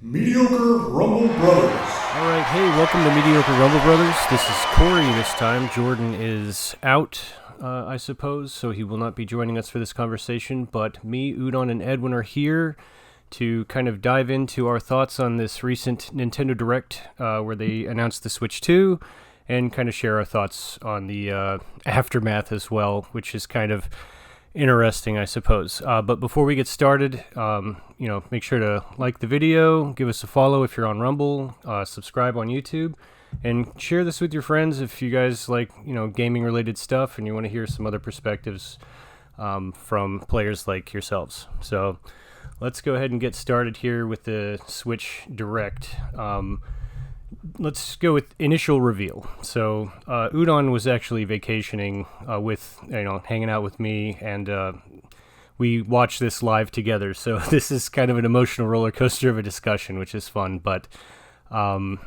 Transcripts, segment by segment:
Mediocre Rumble Brothers. All right, hey, welcome to Mediocre Rumble Brothers. This is Corey this time. Jordan is out, I suppose, so he will not be joining us for this conversation, but me, Udon, and Edwin are here to kind of dive into our thoughts on this recent Nintendo Direct where they announced the Switch 2 and kind of share our thoughts on the aftermath as well, which is kind of interesting, I suppose. But before we get started, make sure to like the video, give us a follow if you're on Rumble, subscribe on YouTube, and share this with your friends if you guys like, gaming related stuff and you want to hear some other perspectives from players like yourselves. So let's go ahead and get started here with the Switch Direct. Let's go with initial reveal. So Udon was actually vacationing hanging out with me, and we watched this live together. So this is kind of an emotional roller coaster of a discussion, which is fun. But they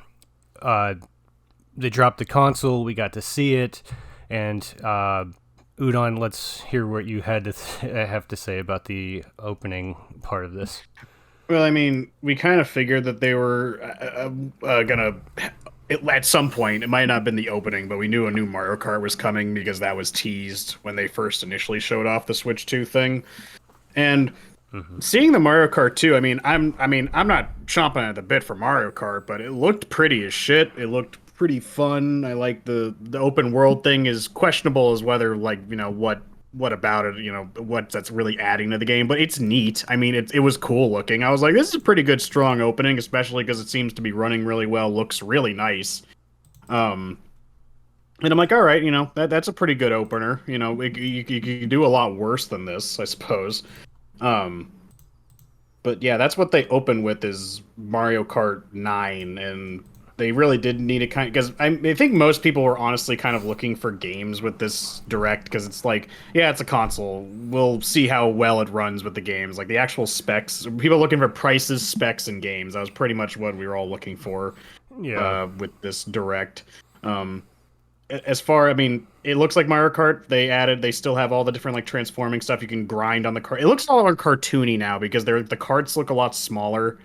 dropped the console, we got to see it, and Udon, let's hear what you had to have to say about the opening part of this. Well, I mean, we kind of figured that they were gonna, at some point, it might not have been the opening, but we knew a new Mario Kart was coming because that was teased when they first initially showed off the Switch 2 thing. And seeing the Mario Kart 2, I'm not chomping at the bit for Mario Kart, but it looked pretty as shit. It looked pretty fun. I like the open world thing is questionable as whether what about it, what that's really adding to the game, but it's neat. I mean, it was cool looking. I was like, this is a pretty good, strong opening, especially because it seems to be running really well, looks really nice. And I'm like, all right, that's a pretty good opener. You can do a lot worse than this, I suppose. But yeah, that's what they open with is Mario Kart 9, and they really did need it because I think most people were honestly kind of looking for games with this Direct because it's like, yeah, it's a console. We'll see how well it runs with the games. Like the actual specs, people looking for prices, specs, and games. That was pretty much what we were all looking for with this Direct. It looks like Mario Kart. They still have all the different like transforming stuff you can grind on the cart. It looks a lot more cartoony now because the carts look a lot smaller.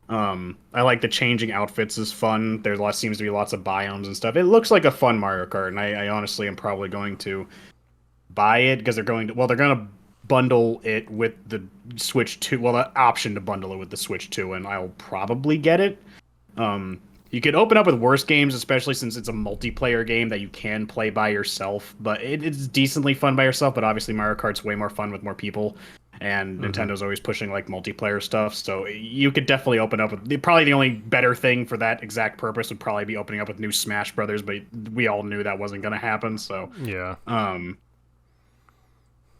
I like the changing outfits is fun. Seems to be lots of biomes and stuff. It looks like a fun Mario Kart, and I honestly am probably going to buy it because they're going to bundle it with the Switch 2. Well, the option to bundle it with the Switch 2, and I'll probably get it. You could open up with worse games, especially since it's a multiplayer game that you can play by yourself, but it's decently fun by yourself, but obviously Mario Kart's way more fun with more people. And Nintendo's always pushing like multiplayer stuff, so you could definitely open up with probably the only better thing for that exact purpose would probably be opening up with new Smash Brothers, but we all knew that wasn't going to happen. So yeah.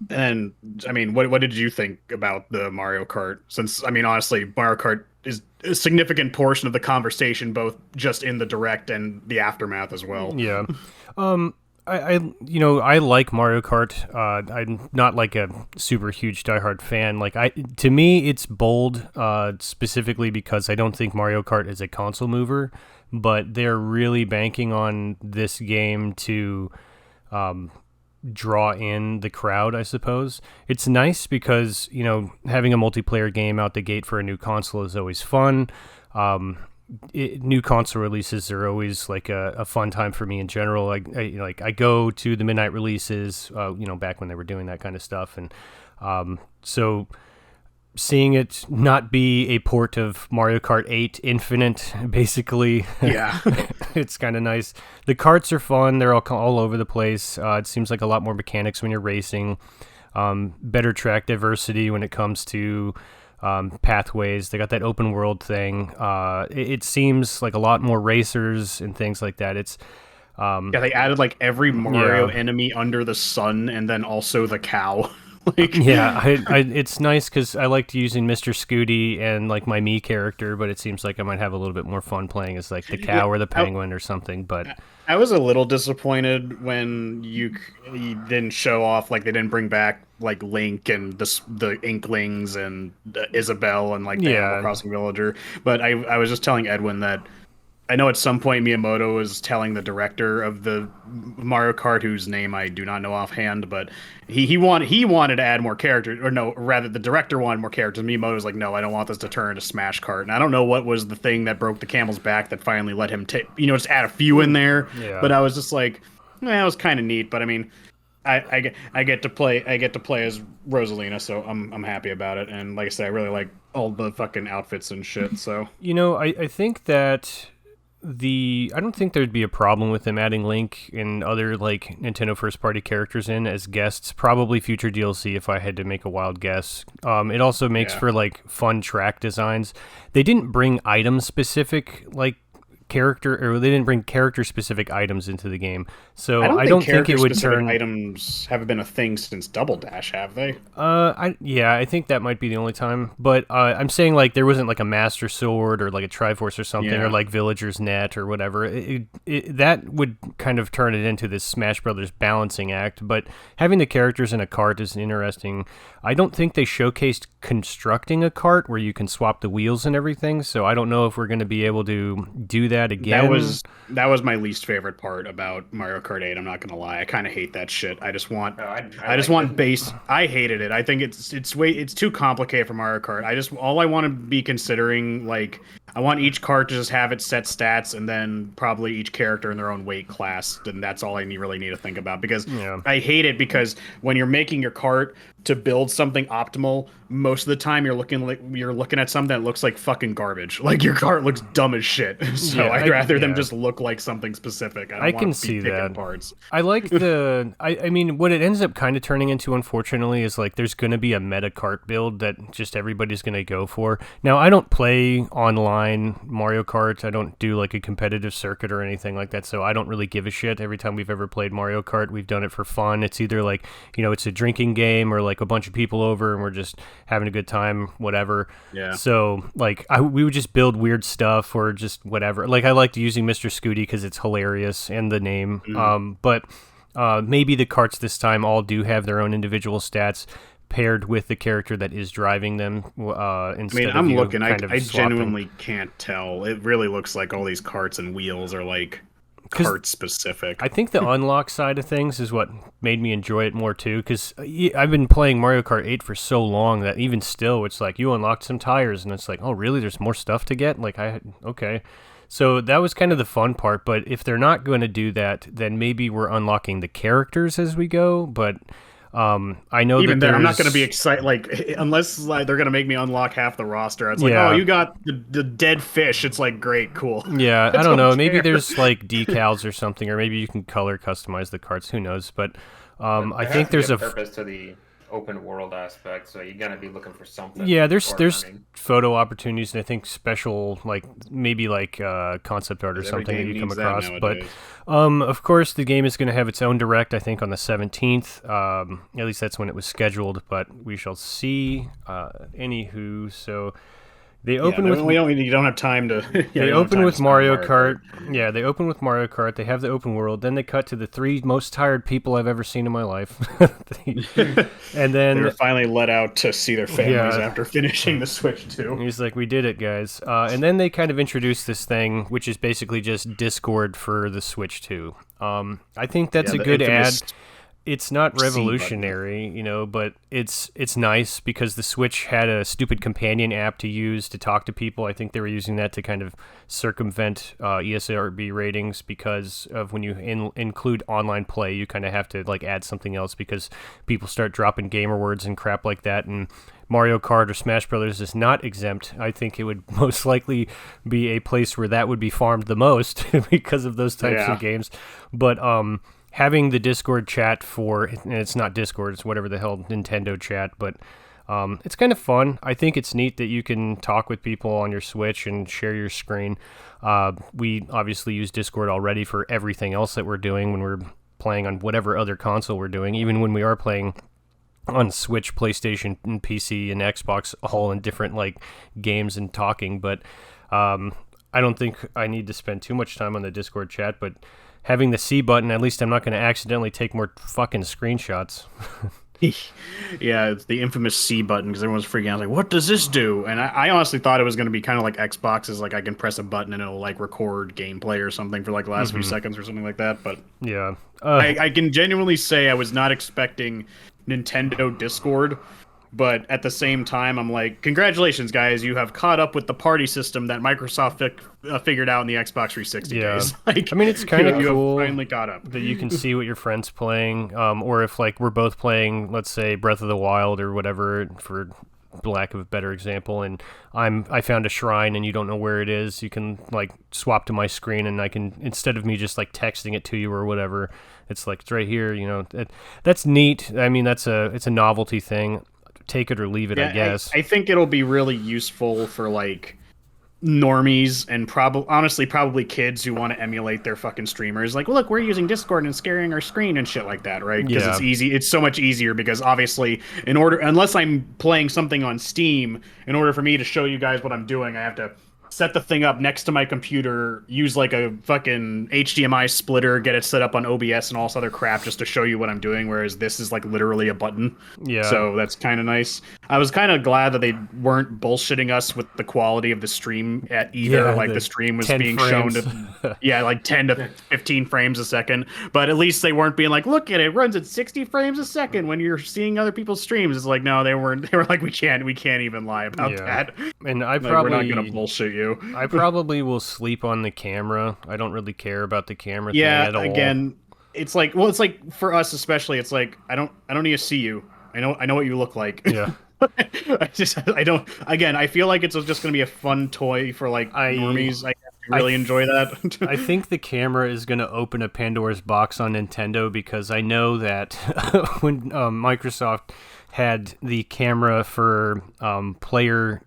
And what did you think about the Mario Kart? Since honestly, Mario Kart is a significant portion of the conversation, both just in the Direct and the aftermath as well. Yeah. I like Mario Kart. I'm not like a super huge diehard fan. To me, it's bold, specifically because I don't think Mario Kart is a console mover, but they're really banking on this game to draw in the crowd, I suppose. It's nice because, having a multiplayer game out the gate for a new console is always fun. New console releases are always like a fun time for me in general. I go to the midnight releases, back when they were doing that kind of stuff, and so seeing it not be a port of Mario Kart 8 Infinite, basically, Yeah, it's kind of nice. The karts are fun; they're all over the place. It seems like a lot more mechanics when you're racing. Better track diversity when it comes to pathways. They got that open world thing. It seems like a lot more racers and things like that. It's they added like every Mario enemy under the sun, and then also the cow. It's nice because I liked using Mr. Scooty and like my Mii character, but it seems like I might have a little bit more fun playing as like the cow or the penguin or something. But I was a little disappointed when you didn't show off, like they didn't bring back like Link and the Inklings and Isabelle and like the Animal Crossing villager. But I was just telling Edwin that I know at some point Miyamoto was telling the director of the Mario Kart, whose name I do not know offhand, but he wanted to add more characters, or no, rather the director wanted more characters. Miyamoto was like, no, I don't want this to turn into Smash Kart. And I don't know what was the thing that broke the camel's back that finally let him take, just add a few in there. Yeah. But I was just like, it was kind of neat. But I mean, I get to play as Rosalina, so I'm happy about it. And like I said, I really like all the fucking outfits and shit. So I think that I don't think there'd be a problem with them adding Link and other like Nintendo first party characters in as guests. Probably future DLC if I had to make a wild guess. It also makes for like fun track designs. They didn't bring item specific like they didn't bring character specific items into the game, so I don't think it would turn. Items haven't been a thing since Double Dash, have they? I think that might be the only time. But I'm saying like there wasn't like a Master Sword or like a Triforce or something or like Villager's Net or whatever. That would kind of turn it into this Smash Brothers balancing act. But having the characters in a cart is interesting. I don't think they showcased constructing a cart where you can swap the wheels and everything. So I don't know if we're going to be able to do that again. That was my least favorite part about Mario Kart 8. I'm not gonna lie, I kind of hate that shit. I just want, I just want base. I hated it. I think it's too complicated for Mario Kart. All I want to be considering, like, I want each cart to just have its set stats, and then probably each character in their own weight class. And that's all I really need to think about, because I hate it because when you're making your cart to build something optimal, most of the time you're looking at something that looks like fucking garbage. Like your cart looks dumb as shit. So I'd rather them just look like something specific. I can see that. Parts. I like I mean, what it ends up kind of turning into, unfortunately, is like there's going to be a meta cart build that just everybody's going to go for. Now, I don't play online Mario Kart. I don't do like a competitive circuit or anything like that, so I don't really give a shit. Every time we've ever played Mario Kart, we've done it for fun. It's either like, it's a drinking game or like a bunch of people over and we're just having a good time, whatever. Yeah. So like we would just build weird stuff or just whatever. Like I liked using Mr. Scooty because it's hilarious and the name. But maybe the carts this time all do have their own individual stats paired with the character that is driving them. Instead I'm of looking. I swapping. genuinely can't tell. It really looks like all these carts and wheels are like cart specific. I think the unlock side of things is what made me enjoy it more too, because I've been playing Mario Kart 8 for so long that even still it's like you unlocked some tires and it's like, oh really, there's more stuff to get? Like okay. So that was kind of the fun part, but if they're not going to do that, then maybe we're unlocking the characters as we go, but I know even that then, I'm not going to be excited, like, unless like they're going to make me unlock half the roster. It's like, Yeah. oh, you got the dead fish. It's like, great, cool. Yeah, I don't know. Maybe there's like decals or something, or maybe you can color customize the carts. Who knows? But I think there's a purpose to the open world aspect, so you're gonna be looking for something. Yeah, there's earning. photo opportunities, and I think special, like maybe like concept art or something that you come across. But of course, the game is going to have its own direct. I think on the 17th. At least that's when it was scheduled. But we shall see. Anywho, so. They open with. You don't have time to. They open with Mario Kart. Yeah, they open with Mario Kart. They have the open world. Then they cut to the 3 most tired people I've ever seen in my life. And then they were finally let out to see their families after finishing the Switch 2. He's like, "We did it, guys." And then they kind of introduced this thing, which is basically just Discord for the Switch 2. I think that's a good ad. It's not revolutionary, but it's nice because the Switch had a stupid companion app to use to talk to people. I think they were using that to kind of circumvent ESRB ratings because of when you include online play, you kind of have to like add something else because people start dropping gamer words and crap like that. And Mario Kart or Smash Brothers is not exempt. I think it would most likely be a place where that would be farmed the most because of those types of games. But having the Discord chat and it's not Discord, it's whatever the hell Nintendo chat, but it's kind of fun. I think it's neat that you can talk with people on your Switch and share your screen. We obviously use Discord already for everything else that we're doing when we're playing on whatever other console we're doing, even when we are playing on Switch, PlayStation, and PC, and Xbox, all in different like games and talking, but I don't think I need to spend too much time on the Discord chat, but having the C button, at least I'm not going to accidentally take more fucking screenshots. Yeah, it's the infamous C button because everyone's freaking out. Like, what does this do? And I honestly thought it was going to be kind of like Xbox's, like I can press a button and it'll like record gameplay or something for like the last few seconds or something like that. But Yeah. I can genuinely say I was not expecting Nintendo Discord. But at the same time, I'm like, congratulations, guys! You have caught up with the party system that Microsoft figured out in the Xbox 360 Yeah. days. Like, I mean, it's kind of you cool have finally caught up. that you can see what your friend's playing, or if like we're both playing, let's say Breath of the Wild or whatever, for lack of a better example, and I found a shrine and you don't know where it is, you can like swap to my screen and I can, instead of me just like texting it to you or whatever, it's like it's right here. You know, that's neat. I mean, it's a novelty thing. Take it or leave it, I guess. I think it'll be really useful for like normies and probably kids who want to emulate their fucking streamers. Like, well, look, we're using Discord and scaring our screen and shit like that, right? Because it's easy. It's so much easier because obviously, unless I'm playing something on Steam, in order for me to show you guys what I'm doing, I have to set the thing up next to my computer, use like a fucking HDMI splitter, get it set up on OBS and all this other crap just to show you what I'm doing, whereas this is like literally a button. Yeah. So that's kind of nice. I was kind of glad that they weren't bullshitting us with the quality of the stream at either. Yeah, like the stream was 10 being frames. shown to, yeah, like 10 to 15 frames a second. But at least they weren't being like, look at it, runs at 60 frames a second when you're seeing other people's streams. It's like, no, they weren't. They were like, we can't even lie about that. And I Like, probably we're not gonna bullshit you. I probably will sleep on the camera. I don't really care about the camera thing Yeah, at all. again, it's like for us especially, it's like I don't need to see you. I know what you look like. Yeah. I don't. Again, I feel like it's just gonna be a fun toy for like normies. I really enjoy that. I think the camera is going to open a Pandora's box on Nintendo because I know that when Microsoft had the camera for player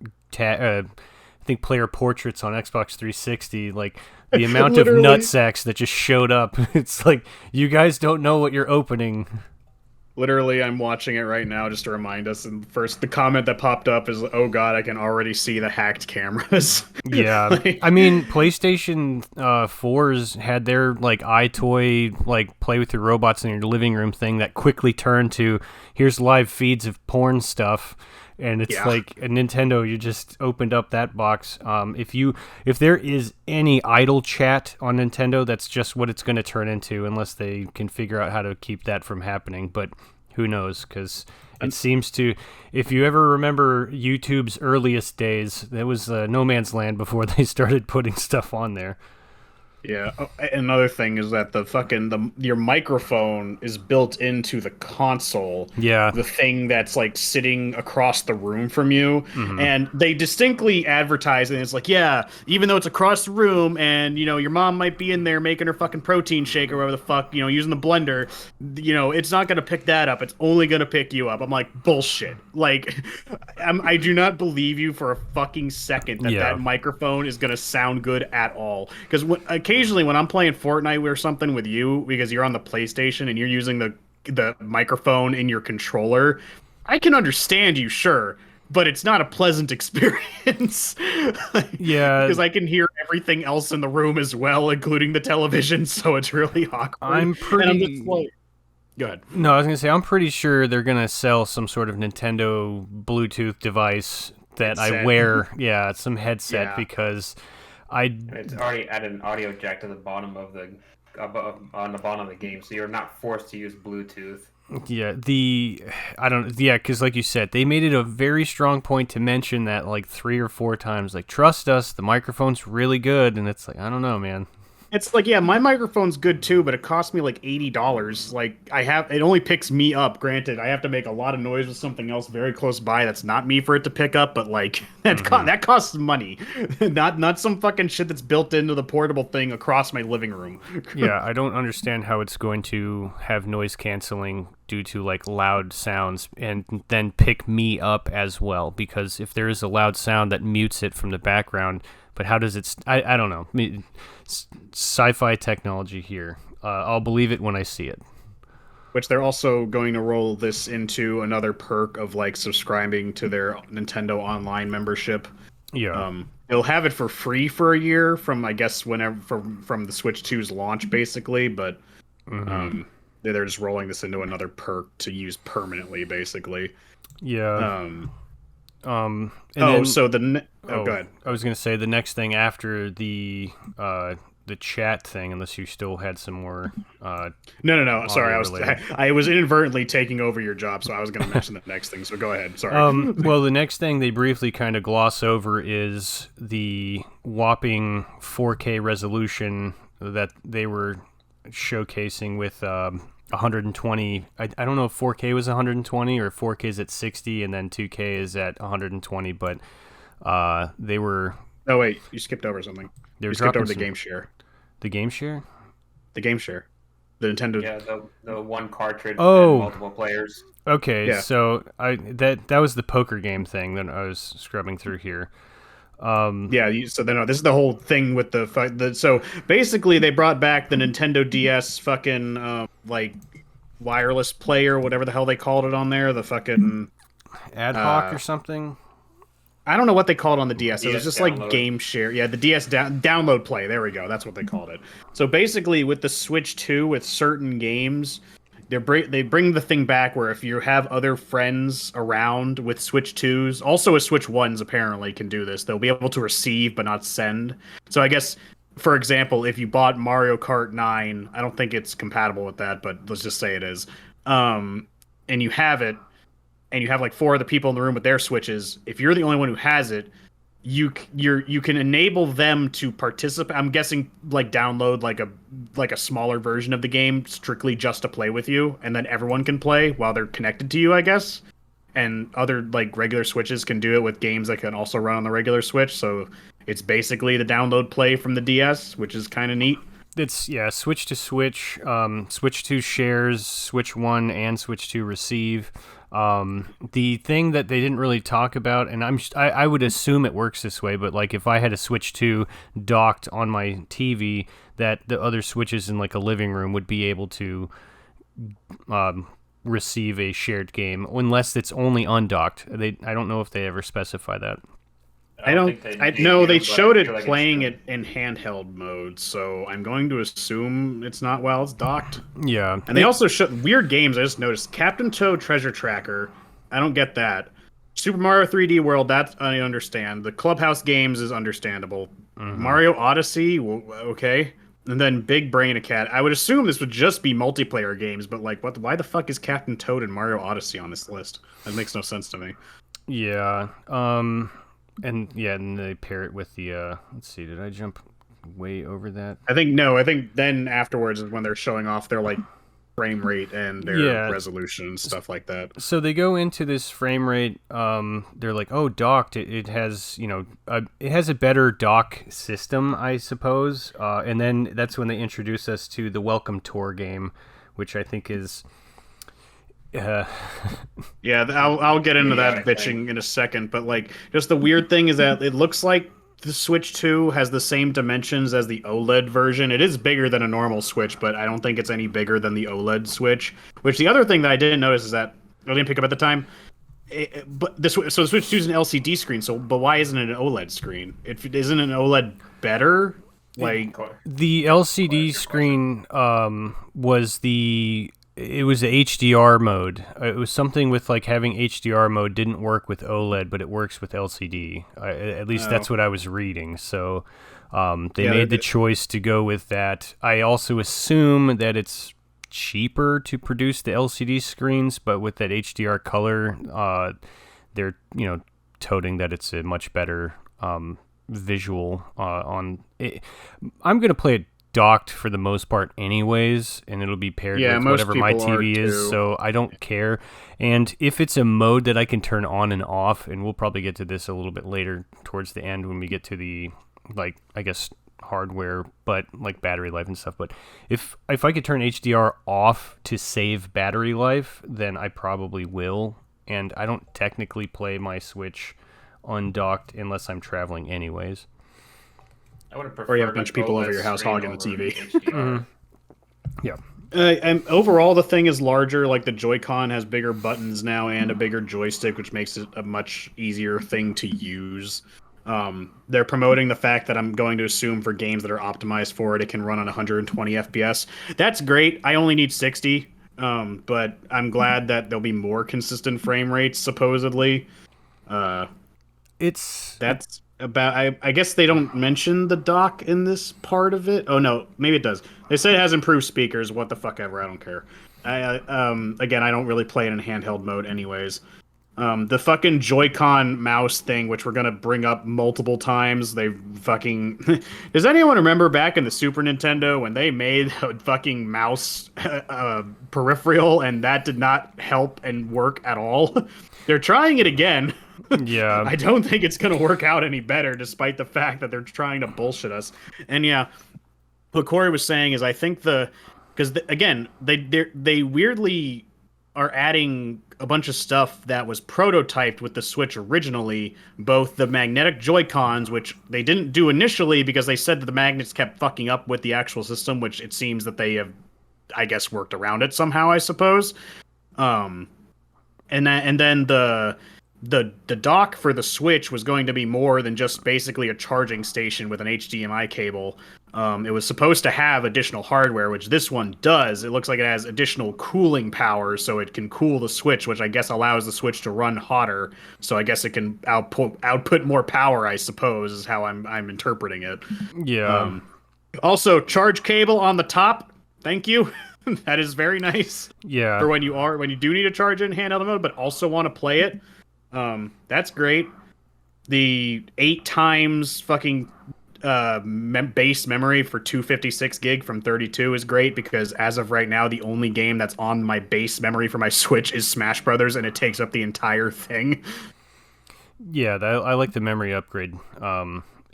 player portraits on Xbox 360, like the amount of Literally. nutsacks that just showed up, it's like, you guys don't know what you're opening. Literally, I'm watching it right now just to remind us. And first, the comment that popped up is, "Oh God, I can already see the hacked cameras." Yeah, Like, I mean, PlayStation 4's had their like iToy, like play with your robots in your living room thing that quickly turned to here's live feeds of porn stuff. And it's like a Nintendo, you just opened up that box. If there is any idle chat on Nintendo, that's just what it's going to turn into, unless they can figure out how to keep that from happening. But who knows? Because it seems to, if you ever remember YouTube's earliest days, there was no man's land before they started putting stuff on there. yeah. Oh, another thing is that your microphone is built into the console. Yeah. The thing that's like sitting across the room from you, and they distinctly advertise, and it's like, yeah, even though it's across the room, and your mom might be in there making her fucking protein shake or whatever the fuck, using the blender, it's not gonna pick that up. It's only gonna pick you up. I'm like, bullshit. Like, I do not believe you for a fucking second that microphone is gonna sound good at all. Because occasionally when I'm playing Fortnite or something with you, because you're on the PlayStation and you're using the microphone in your controller, I can understand you, sure, but it's not a pleasant experience. Yeah, because I can hear everything else in the room as well, including the television, so it's really awkward. I'm just like, go ahead. No, I was gonna say I'm pretty sure they're gonna sell some sort of Nintendo Bluetooth device that I wear. Yeah, some headset because It's already added an audio jack to the bottom of on the bottom of the game, so you're not forced to use Bluetooth. Yeah, because like you said, they made it a very strong point to mention that like 3 or 4 times, like, trust us, the microphone's really good, and it's like, I don't know, man. It's like, yeah, my microphone's good too, but it cost me like $80. Like, it only picks me up. Granted, I have to make a lot of noise with something else very close by that's not me for it to pick up, but like that costs money, not some fucking shit that's built into the portable thing across my living room. Yeah, I don't understand how it's going to have noise canceling due to like loud sounds and then pick me up as well, because if there is a loud sound that mutes it from the background, but how does it? I don't know. Sci-fi technology here. I'll believe it when I see it. Which they're also going to roll this into another perk of like subscribing to their Nintendo Online membership. Yeah. They'll have it for free for a year from, I guess, whenever from the Switch 2's launch, basically. But they're just rolling this into another perk to use permanently, basically. Yeah. And Oh, then, so go ahead. I was gonna say the next thing after the chat thing, unless you still had some more. No. Sorry, related. I was inadvertently taking over your job, so I was going to mention the next thing. So go ahead. Sorry. Well, the next thing they briefly kind of gloss over is the whopping 4K resolution that they were showcasing with 120. I don't know if 4K was 120 or 4K is at 60 and then 2K is at 120, but they were. Oh wait, you skipped over something. You skipped over the game share. The game share? The game share. The Nintendo. Yeah, the one cartridge Oh. and multiple players. Okay, Yeah. so that was the poker game thing that I was scrubbing through here. Yeah, so then this is the whole thing with so basically they brought back the Nintendo DS fucking like wireless player, whatever the hell they called it on there, the fucking Ad hoc or something? I don't know what they called it on the DS. It was DS just download. like game share. Yeah, the DS download play. There we go. That's what they called it. So basically, with the Switch 2, with certain games, they bring the thing back where if you have other friends around with Switch 2s, also with Switch 1s apparently can do this. They'll be able to receive but not send. So I guess, for example, if you bought Mario Kart 9, I don't think it's compatible with that, but let's just say it is, and you have it, and you have like 4 other people in the room with their Switches, if you're the only one who has it, you can enable them to participate. I'm guessing like download like a smaller version of the game strictly just to play with you, and then everyone can play while they're connected to you, I guess. And other like regular Switches can do it with games that can also run on the regular Switch. So it's basically the download play from the DS, which is kind of neat. It's Switch to Switch, Switch 2 shares, Switch 1 and Switch 2 receive. The thing that they didn't really talk about, and I would assume it works this way, but like if I had a Switch 2 docked on my TV, that the other Switches in like a living room would be able to receive a shared game, unless it's only undocked. I don't know if they ever specify that. I don't. think they I do, know they but I showed feel it like it's playing good. it in handheld mode, so I'm going to assume it's not while it's docked. Yeah, And they also showed weird games. I just noticed Captain Toad Treasure Tracker. I don't get that. Super Mario 3D World. That I understand. The Clubhouse games is understandable. Mario Odyssey. Okay. And then Big Brain a Cat. I would assume this would just be multiplayer games, but like, what? Why the fuck is Captain Toad and Mario Odyssey on this list? That makes no sense to me. Yeah. And they pair it with the let's see, did I jump way over that? I think then afterwards is when they're showing off their like frame rate and their resolution and stuff like that. So they go into this frame rate. They're like, "Oh, docked. It has, it has a better dock system, I suppose." And then that's when they introduce us to the Welcome Tour game, which I think is. Yeah, I'll get into that bitching in a second, but like, just the weird thing is that it looks like the Switch 2 has the same dimensions as the OLED version. It is bigger than a normal Switch, but I don't think it's any bigger than the OLED Switch. Which the other thing that I didn't notice is that I didn't pick up at the time. But the Switch 2 is an LCD screen, but why isn't it an OLED screen? Isn't an OLED better? Like The LCD screen was it was the HDR mode. It was something with like having HDR mode didn't work with OLED, but it works with LCD. At least that's what I was reading. So they made the choice to go with that. I also assume that it's cheaper to produce the LCD screens, but with that HDR color, they're toting that it's a much better visual on it. I'm gonna play it docked for the most part anyways, and it'll be paired with whatever my TV is, so I don't care. And if it's a mode that I can turn on and off, and we'll probably get to this a little bit later towards the end when we get to the I guess hardware, but like battery life and stuff, but if I could turn HDR off to save battery life, then I probably will. And I don't technically play my Switch undocked unless I'm traveling anyways. I would have preferred or you have a bunch of people OLED over your house screen hogging the over TV. HDR. Yeah. And overall, the thing is larger. Like the Joy-Con has bigger buttons now and a bigger joystick, which makes it a much easier thing to use. They're promoting the fact that I'm going to assume for games that are optimized for it, it can run on 120 FPS. That's great. I only need 60. But I'm glad that there'll be more consistent frame rates, supposedly. That's about. I guess they don't mention the dock in this part of it. Oh no, maybe it does. They say it has improved speakers. What the fuck ever. I don't care. Again, I don't really play it in handheld mode, anyways. The fucking Joy-Con mouse thing, which we're gonna bring up multiple times. They fucking. Does anyone remember back in the Super Nintendo when they made a fucking mouse peripheral and that did not help and work at all? They're trying it again. Yeah. I don't think it's gonna work out any better, despite the fact that they're trying to bullshit us. And yeah, what Corey was saying is, I think again, they weirdly are adding a bunch of stuff that was prototyped with the Switch originally, both the magnetic Joy-Cons, which they didn't do initially because they said that the magnets kept fucking up with the actual system, which it seems that they have, I guess, worked around it somehow, I suppose. And then the dock for the Switch was going to be more than just basically a charging station with an HDMI cable. It was supposed to have additional hardware, which this one does. It looks like it has additional cooling power, so it can cool the Switch, which I guess allows the Switch to run hotter. So I guess it can output more power, I suppose, is how I'm interpreting it. Yeah. Also, charge cable on the top. Thank you. That is very nice. Yeah. For when you do need to charge it in handheld mode, but also want to play it. That's great. The 8 times fucking base memory for 256 gig from 32 is great, because as of right now, the only game that's on my base memory for my Switch is Smash Brothers, and it takes up the entire thing. Yeah, I like the memory upgrade.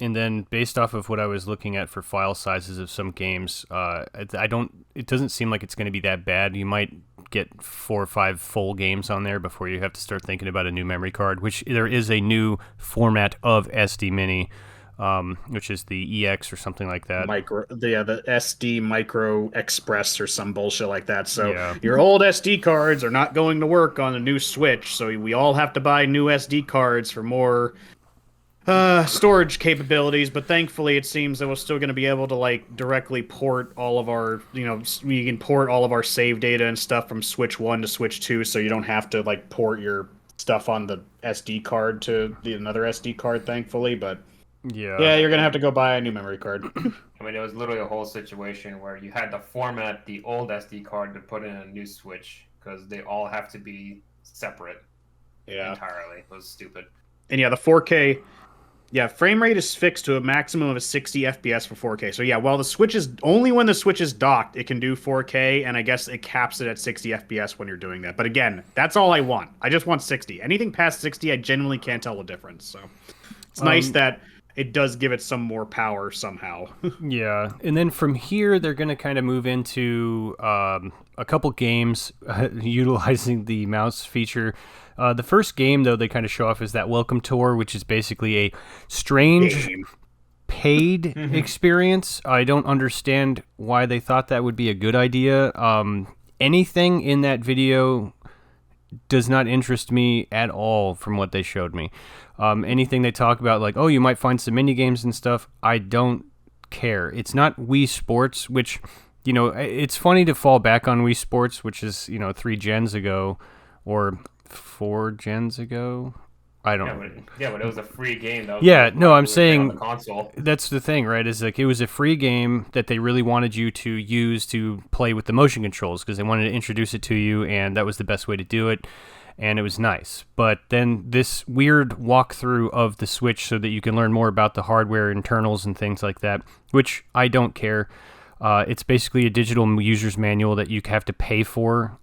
And then based off of what I was looking at for file sizes of some games, it doesn't seem like it's going to be that bad. You might get 4 or 5 full games on there before you have to start thinking about a new memory card, which there is a new format of SD Mini, which is the EX or something like that. The SD Micro Express or some bullshit like that. So your old SD cards are not going to work on a new Switch, so we all have to buy new SD cards for more storage capabilities, but thankfully it seems that we're still going to be able to like directly port all of our, we can port all of our save data and stuff from Switch 1 to Switch 2, so you don't have to like port your stuff on the SD card to another SD card, thankfully. But yeah, you're going to have to go buy a new memory card. I mean, it was literally a whole situation where you had to format the old SD card to put in a new Switch, because they all have to be separate entirely. It was stupid. And yeah, the 4K... Yeah, frame rate is fixed to a maximum of 60 FPS for 4K. So yeah, while the Switch is only when the Switch is docked, it can do 4K, and I guess it caps it at 60 FPS when you're doing that. But again, that's all I want. I just want 60. Anything past 60, I genuinely can't tell the difference. So it's nice that it does give it some more power somehow. Yeah, and then from here, they're going to kind of move into a couple games utilizing the mouse feature. The first game, though, they kind of show off is that Welcome Tour, which is basically a strange paid experience. I don't understand why they thought that would be a good idea. Anything in that video does not interest me at all from what they showed me. Anything they talk about, like, oh, you might find some mini games and stuff, I don't care. It's not Wii Sports, which, it's funny to fall back on Wii Sports, which is, 3 gens ago, or 4 gens ago. I don't know. But it was a free game. I'm saying on the console. That's the thing, right? Is like it was a free game that they really wanted you to use to play with the motion controls, because they wanted to introduce it to you, and that was the best way to do it, and it was nice. But then this weird walkthrough of the Switch so that you can learn more about the hardware internals and things like that, which I don't care. It's basically a digital user's manual that you have to pay for,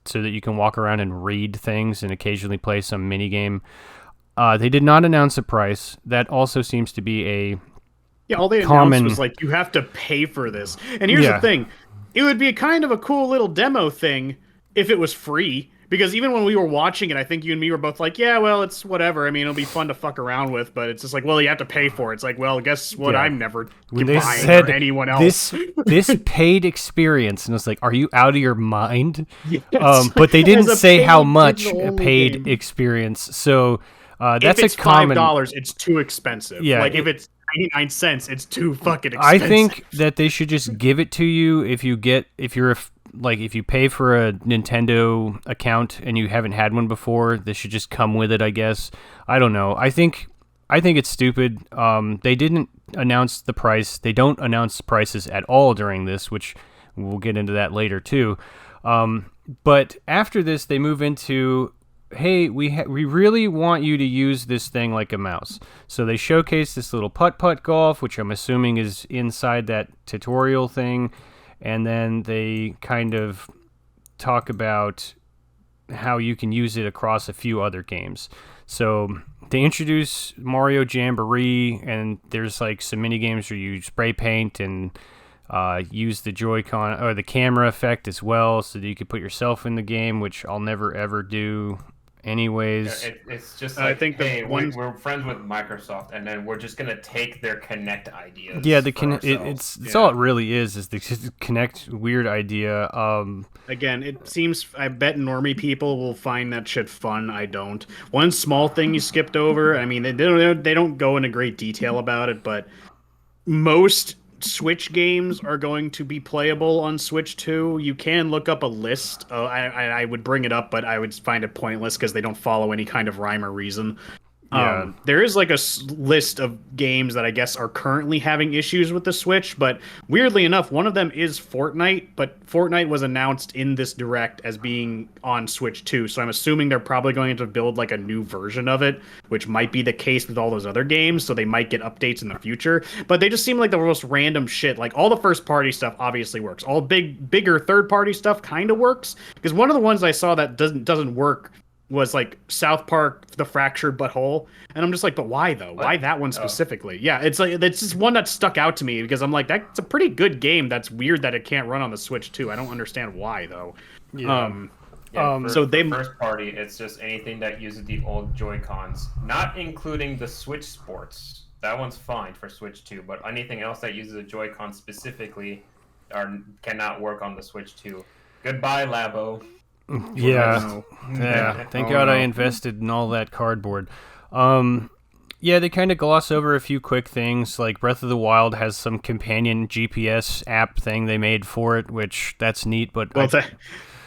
so that you can walk around and read things and occasionally play some mini game. They did not announce a price. That also seems to be all they announced was like, you have to pay for this. And here's the thing. It would be kind of a cool little demo thing if it was free. Because even when we were watching it, I think you and me were both like, yeah, well, it's whatever. I mean, it'll be fun to fuck around with, but it's just like, well, you have to pay for it. It's like, well, guess what? I'm never when buying they said or anyone else. This paid experience, and it's like, are you out of your mind? Yes. But they didn't say how much a paid experience. So that's if it's a common $5, it's too expensive. Yeah, like if it's 99 cents, it's too fucking expensive. I think that they should just give it to you if you're like if you pay for a Nintendo account and you haven't had one before, this should just come with it, I guess. I don't know. I think it's stupid. They didn't announce the price. They don't announce prices at all during this, which we'll get into that later too. But after this, they move into, hey, we really want you to use this thing like a mouse. So they showcase this little putt-putt golf, which I'm assuming is inside that tutorial thing. And then they kind of talk about how you can use it across a few other games. So they introduce Mario Jamboree, and there's like some mini games where you spray paint and use the Joy-Con or the camera effect as well, so that you could put yourself in the game, which I'll never ever do anyways. It's just like, I think hey, we're friends with Microsoft, and then we're just gonna take their Kinect ideas. Yeah, the it's all it really is the Kinect weird idea. Again, it seems, I bet normie people will find that shit fun. I don't. One small thing you skipped over. I mean, they don't go into great detail about it, but most Switch games are going to be playable on Switch 2. You can look up a list. I would bring it up, but I would find it pointless because they don't follow any kind of rhyme or reason. Yeah. There is like a list of games that I guess are currently having issues with the Switch, but weirdly enough, one of them is Fortnite, but Fortnite was announced in this Direct as being on Switch 2, so I'm assuming they're probably going to build like a new version of it, which might be the case with all those other games, so they might get updates in the future, but they just seem like the most random shit. Like, all the first-party stuff obviously works. All bigger third-party stuff kind of works, because one of the ones I saw that doesn't work was like South Park, The Fractured But Whole, and I'm just like, but why though? Why that one specifically? Yeah, it's like, it's just one that stuck out to me because I'm like, that's a pretty good game. That's weird that it can't run on the Switch too. I don't understand why though. Yeah. So they first party, it's just anything that uses the old Joy-Cons, not including the Switch Sports. That one's fine for Switch 2, but anything else that uses a Joy-Con specifically cannot work on the Switch 2. Goodbye, Labo. Yeah. Thank God I invested in all that cardboard. Yeah, they kind of gloss over a few quick things, like Breath of the Wild has some companion GPS app thing they made for it, which that's neat, but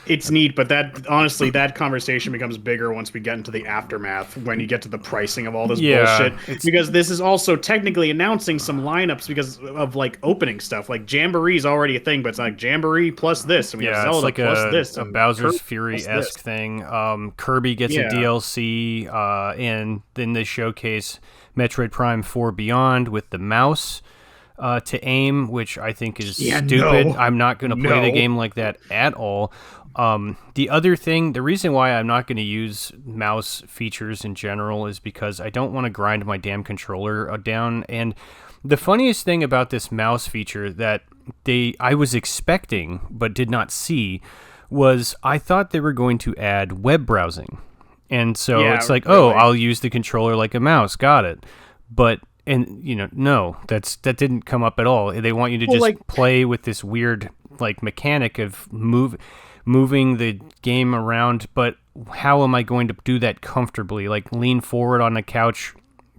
it's neat, but that honestly, that conversation becomes bigger once we get into the aftermath, when you get to the pricing of all this bullshit. Because this is also technically announcing some lineups because of like opening stuff. Like Jamboree is already a thing, but it's like Jamboree plus this, and we have Zelda it's like plus this, a Bowser's Fury-esque thing. Kirby gets a DLC, and then they showcase Metroid Prime 4 Beyond with the mouse to aim, which I think is stupid. No. I'm not going to play the game like that at all. The other thing, the reason why I'm not going to use mouse features in general is because I don't want to grind my damn controller down. And the funniest thing about this mouse feature that I was expecting but did not see was I thought they were going to add web browsing. And so it's like, really? I'll use the controller like a mouse. Got it. But no, that didn't come up at all. They want you to just play with this weird like mechanic of moving the game around, but how am I going to do that comfortably? Like lean forward on the couch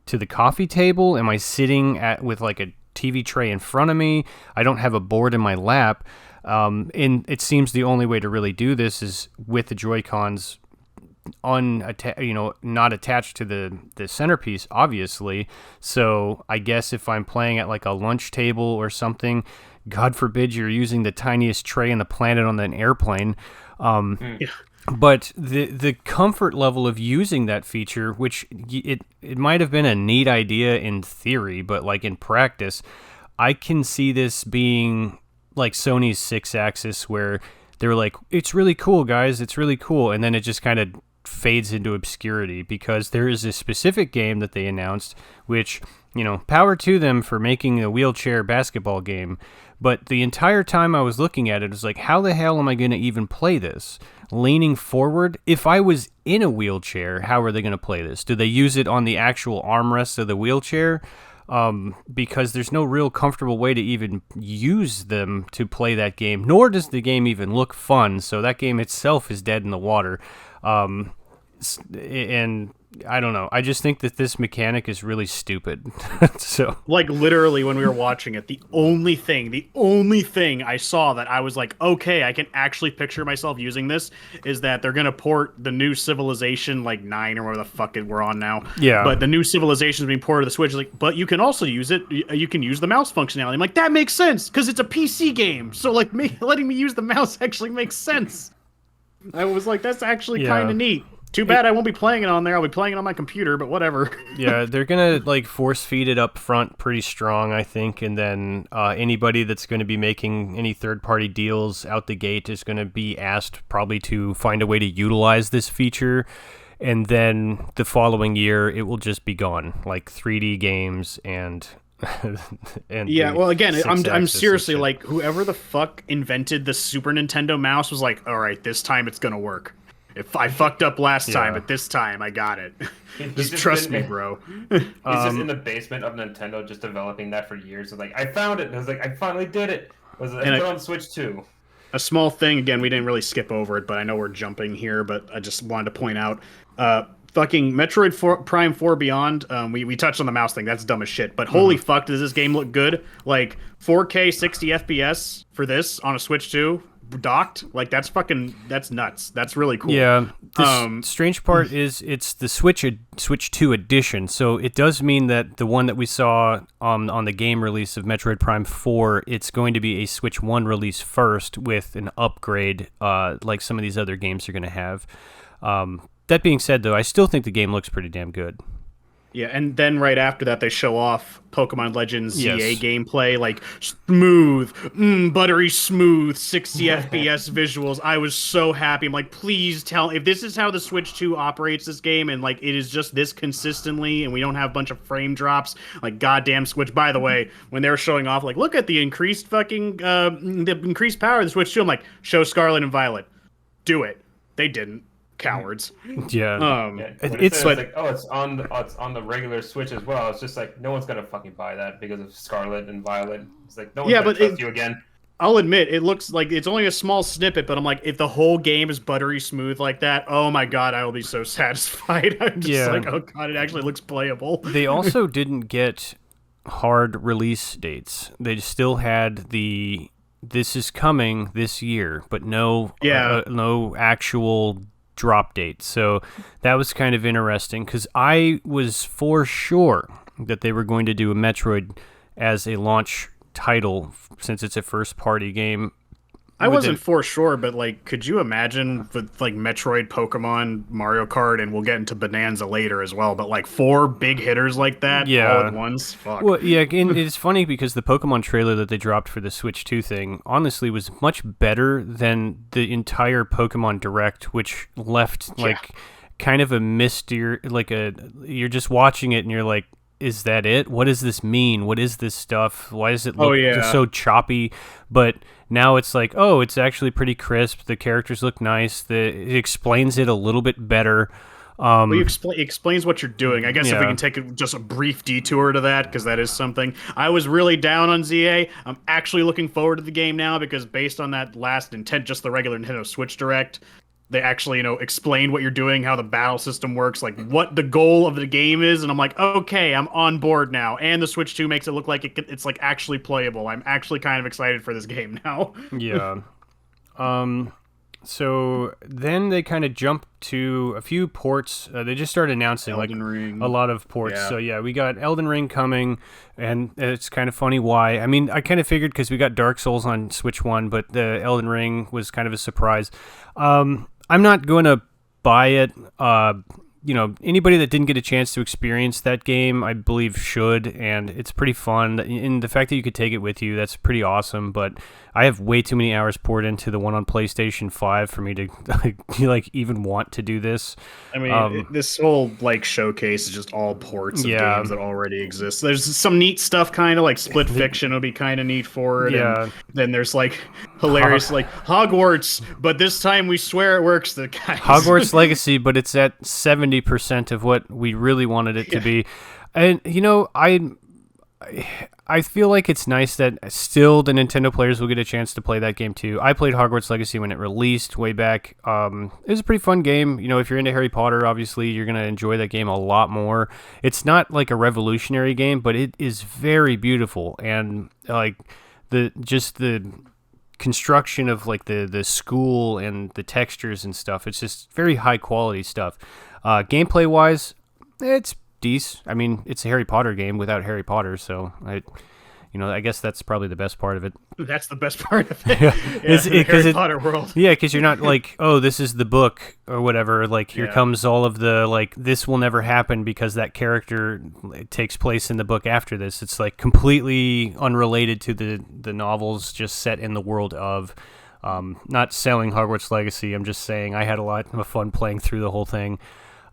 to the coffee table? Am I sitting with like a TV tray in front of me? I don't have a board in my lap. And it seems the only way to really do this is with the Joy-Cons not attached to the centerpiece, obviously. So I guess if I'm playing at like a lunch table or something, God forbid you're using the tiniest tray on the planet on an airplane. But the comfort level of using that feature, which it might have been a neat idea in theory, but like in practice, I can see this being like Sony's 6-axis, where they're like, it's really cool, guys, it's really cool, and then it just kind of fades into obscurity, because there is a specific game that they announced, which, power to them for making a wheelchair basketball game. But the entire time I was looking at it, it was like, how the hell am I going to even play this? Leaning forward? If I was in a wheelchair, how are they going to play this? Do they use it on the actual armrest of the wheelchair? Because there's no real comfortable way to even use them to play that game, nor does the game even look fun, so that game itself is dead in the water. And I don't know. I just think that this mechanic is really stupid. So Like literally when we were watching it, the only thing I saw that I was like, okay, I can actually picture myself using this is that they're gonna port the new Civilization like 9 or whatever the fuck we're on now. Yeah. But the new Civilization is being ported to the Switch. Like, but you can also use it. You can use the mouse functionality. I'm like, that makes sense because it's a PC game. So like letting me use the mouse actually makes sense. I was like, that's actually kind of neat. Too bad I won't be playing it on there. I'll be playing it on my computer, but whatever. Yeah, they're gonna like force feed it up front pretty strong, I think, and then anybody that's going to be making any third-party deals out the gate is going to be asked probably to find a way to utilize this feature, and then the following year it will just be gone, like 3D games and. And yeah, well, again, I'm seriously and shit. like, whoever the fuck invented the Super Nintendo mouse was like, all right, this time it's gonna work. If I fucked up last time, but this time I got it. Just trust me, bro. He's just in the basement of Nintendo, just developing that for years. Like, I found it. And I was like, I finally did it. It's on Switch 2. A small thing, again, we didn't really skip over it, but I know we're jumping here, but I just wanted to point out, fucking Metroid Prime 4 Beyond, we touched on the mouse thing, that's dumb as shit, but holy fuck, does this game look good? Like, 4K 60 FPS for this on a Switch 2, docked, like, that's nuts. That's really cool. Yeah, the strange part is it's the Switch 2 edition, so it does mean that the one that we saw on the game release of Metroid Prime 4, it's going to be a Switch 1 release first with an upgrade, like some of these other games are going to have. That being said, though, I still think the game looks pretty damn good. Yeah, and then right after that, they show off Pokemon Legends ZA gameplay, like smooth, buttery smooth, 60 FPS visuals. I was so happy. I'm like, please tell, if this is how the Switch 2 operates this game, and like it is just this consistently, and we don't have a bunch of frame drops, like goddamn Switch. By the way, when they were showing off, like, look at the increased fucking, the increased power of the Switch 2, I'm like, show Scarlet and Violet. Do it. They didn't. Cowards. Yeah. It's like, oh, it's on the regular Switch as well. It's just like no one's gonna fucking buy that because of Scarlet and Violet. It's like no one's gonna trust you again. I'll admit it looks like it's only a small snippet, but I'm like, if the whole game is buttery smooth like that, oh my god, I will be so satisfied. I'm just like, oh god, it actually looks playable. They also didn't get hard release dates. They still had the this is coming this year, but no actual drop date. So that was kind of interesting because I was for sure that they were going to do a Metroid as a launch title since it's a first party game. I wasn't for sure, but like, could you imagine with like Metroid, Pokemon, Mario Kart, and we'll get into Bonanza later as well, but like 4 big hitters like that all at once? Fuck. Well, yeah, and it's funny because the Pokemon trailer that they dropped for the Switch 2 thing honestly was much better than the entire Pokemon Direct, which left like kind of a mystery, like you're just watching it and you're like, is that it? What does this mean? What is this stuff? Why does it look so choppy? But now it's like, oh, it's actually pretty crisp. The characters look nice. It explains it a little bit better. It explains what you're doing. I guess if we can take just a brief detour to that, because that is something. I was really down on ZA. I'm actually looking forward to the game now, because based on that last just the regular Nintendo Switch Direct, they actually, explain what you're doing, how the battle system works, like what the goal of the game is, and I'm like, okay, I'm on board now. And the Switch 2 makes it look like it's like actually playable. I'm actually kind of excited for this game now. Yeah. So then they kind of jump to a few ports. They just started announcing Elden Ring. A lot of ports. Yeah. So yeah, we got Elden Ring coming, and it's kind of funny why. I mean, I kind of figured because we got Dark Souls on Switch 1, but the Elden Ring was kind of a surprise. I'm not going to buy it. Anybody that didn't get a chance to experience that game, I believe should, and it's pretty fun. And the fact that you could take it with you, that's pretty awesome. But I have way too many hours poured into the one on PlayStation 5 for me to even want to do this. I mean, this whole showcase is just all ports of games that already exist. There's some neat stuff, kind of like Split Fiction would be kind of neat for it. Yeah. And then there's hilarious Hogwarts, but this time we swear it works. The guys. Hogwarts Legacy, but it's at 70% of what we really wanted it to be. And I feel like it's nice that still the Nintendo players will get a chance to play that game too. I played Hogwarts Legacy when it released way back. It was a pretty fun game. You know, if you're into Harry Potter, obviously you're gonna enjoy that game a lot more. It's not like a revolutionary game, but it is very beautiful, and like the construction of like the school and the textures and stuff. It's just very high quality stuff. Gameplay wise, it's decent. I mean, it's a Harry Potter game without Harry Potter, so I guess that's probably the best part of it. That's the best part of it. Yeah. The Harry Potter world. Yeah, because you're not like, oh, this is the book or whatever. Like, here comes all of the, like, this will never happen because that character takes place in the book after this. It's, like, completely unrelated to the novels, just set in the world of. Not selling Hogwarts Legacy. I'm just saying I had a lot of fun playing through the whole thing.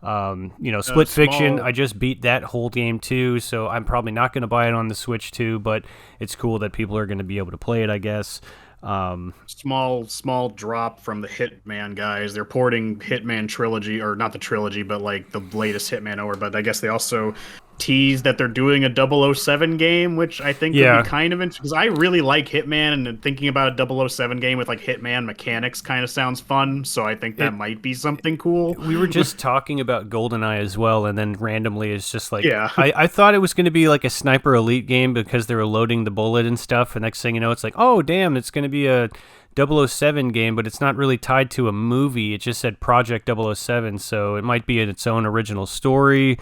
Split Fiction, I just beat that whole game too, so I'm probably not going to buy it on the Switch too, but it's cool that people are going to be able to play it, I guess. Small drop from the Hitman guys. They're porting Hitman trilogy, or not the trilogy, but like the latest Hitman over, but I guess they also teased that they're doing a 007 game, which I think would be kind of interesting, because I really like Hitman, and thinking about a 007 game with like Hitman mechanics kind of sounds fun, so I think that might be something cool. We were just talking about GoldenEye as well, and then randomly it's just like, I thought it was going to be like a Sniper Elite game because they were loading the bullet and stuff, and next thing you know, it's like, oh, damn, it's going to be a 007 game, but it's not really tied to a movie. It just said Project 007, so it might be in its own original story.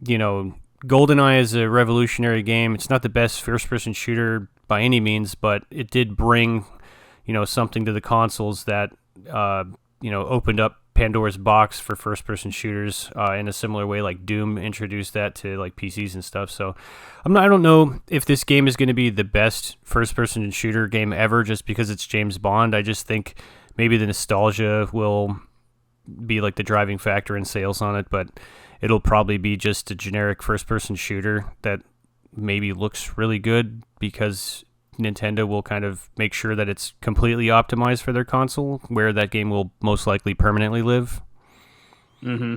GoldenEye is a revolutionary game. It's not the best first-person shooter by any means, but it did bring, something to the consoles that, opened up Pandora's box for first-person shooters in a similar way, like Doom introduced that to like PCs and stuff. So I don't know if this game is going to be the best first-person shooter game ever just because it's James Bond. I just think maybe the nostalgia will be like the driving factor in sales on it, but it'll probably be just a generic first-person shooter that maybe looks really good because Nintendo will kind of make sure that it's completely optimized for their console, where that game will most likely permanently live. Mm-hmm.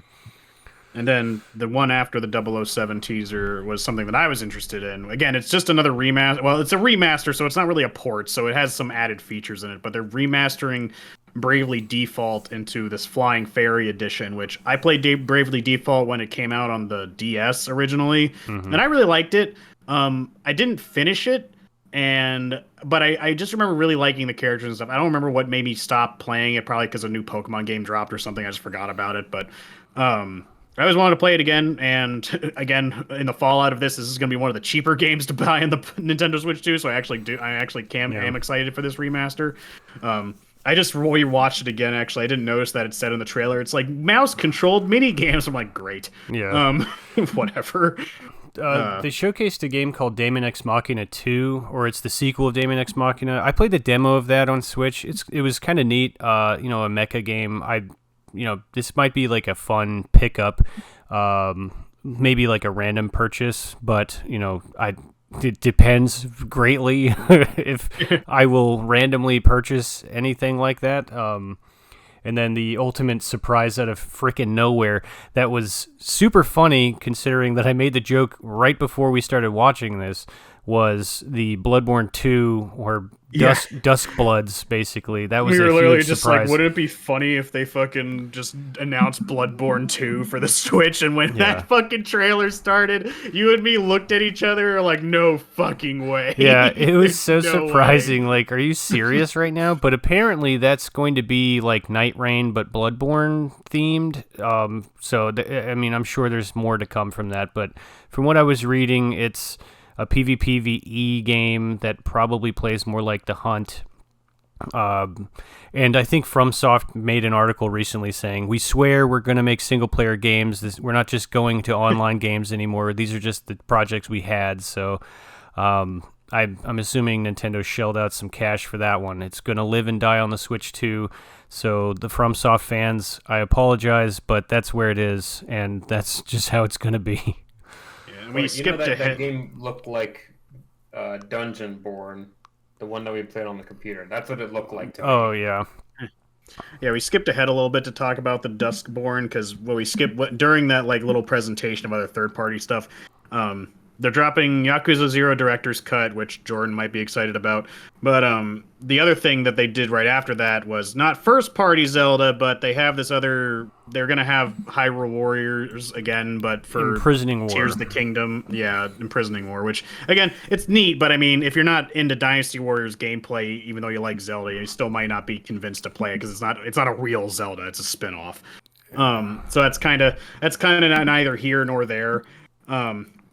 And then the one after the 007 teaser was something that I was interested in. Again, it's just another remaster. Well, it's a remaster, so it's not really a port, so it has some added features in it, but they're remastering Bravely Default into this Flying Fairy edition, which I played Bravely Default when it came out on the DS originally, and I really liked it. I didn't finish it, but I just remember really liking the characters and stuff. I don't remember what made me stop playing it, probably because a new Pokemon game dropped or something. I just forgot about it, but I always wanted to play it again, and again, in the fallout of this is going to be one of the cheaper games to buy on the Nintendo Switch too, so I am excited for this remaster. I just rewatched it again, actually. I didn't notice that it said in the trailer, it's like mouse-controlled mini games. I'm like, great. Yeah. Whatever. They showcased a game called Daemon X Machina 2, or it's the sequel of Daemon X Machina. I played the demo of that on Switch. It was kind of neat, a mecha game. This might be like a fun pickup, maybe like a random purchase, but, it depends greatly if I will randomly purchase anything like that. And then the ultimate surprise out of frickin' nowhere that was super funny, considering that I made the joke right before we started watching this, was the Bloodborne 2 or Dusk Bloods, basically. That was we were a literally huge just surprise. like, wouldn't it be funny if they fucking just announced Bloodborne 2 for the Switch, and when that fucking trailer started, you and me looked at each other like, no fucking way. Yeah, it was so no surprising. way. Like, are you serious right now? But apparently that's going to be like Night Rain, but Bloodborne themed. I'm sure there's more to come from that. But from what I was reading, it's a PvPvE game that probably plays more like The Hunt. And I think FromSoft made an article recently saying, we swear we're going to make single-player games. We're not just going to online games anymore. These are just the projects we had. So I'm assuming Nintendo shelled out some cash for that one. It's going to live and die on the Switch too. So the FromSoft fans, I apologize, but that's where it is, and that's just how it's going to be. We skipped ahead. That game looked like Dungeonborn, the one that we played on the computer. That's what it looked like to me. Oh, yeah. Yeah, we skipped ahead a little bit to talk about the Duskborn, because during that like little presentation of other third-party stuff, they're dropping Yakuza 0 Director's Cut, which Jordan might be excited about. But the other thing that they did right after that was not first-party Zelda, but they have this other. They're gonna have Hyrule Warriors again, but for Imprisoning War. Tears of the Kingdom. Yeah, Imprisoning War. Which again, it's neat, but I mean, if you're not into Dynasty Warriors gameplay, even though you like Zelda, you still might not be convinced to play it because it's not a real Zelda. It's a spin-off. So that's kind of neither here nor there.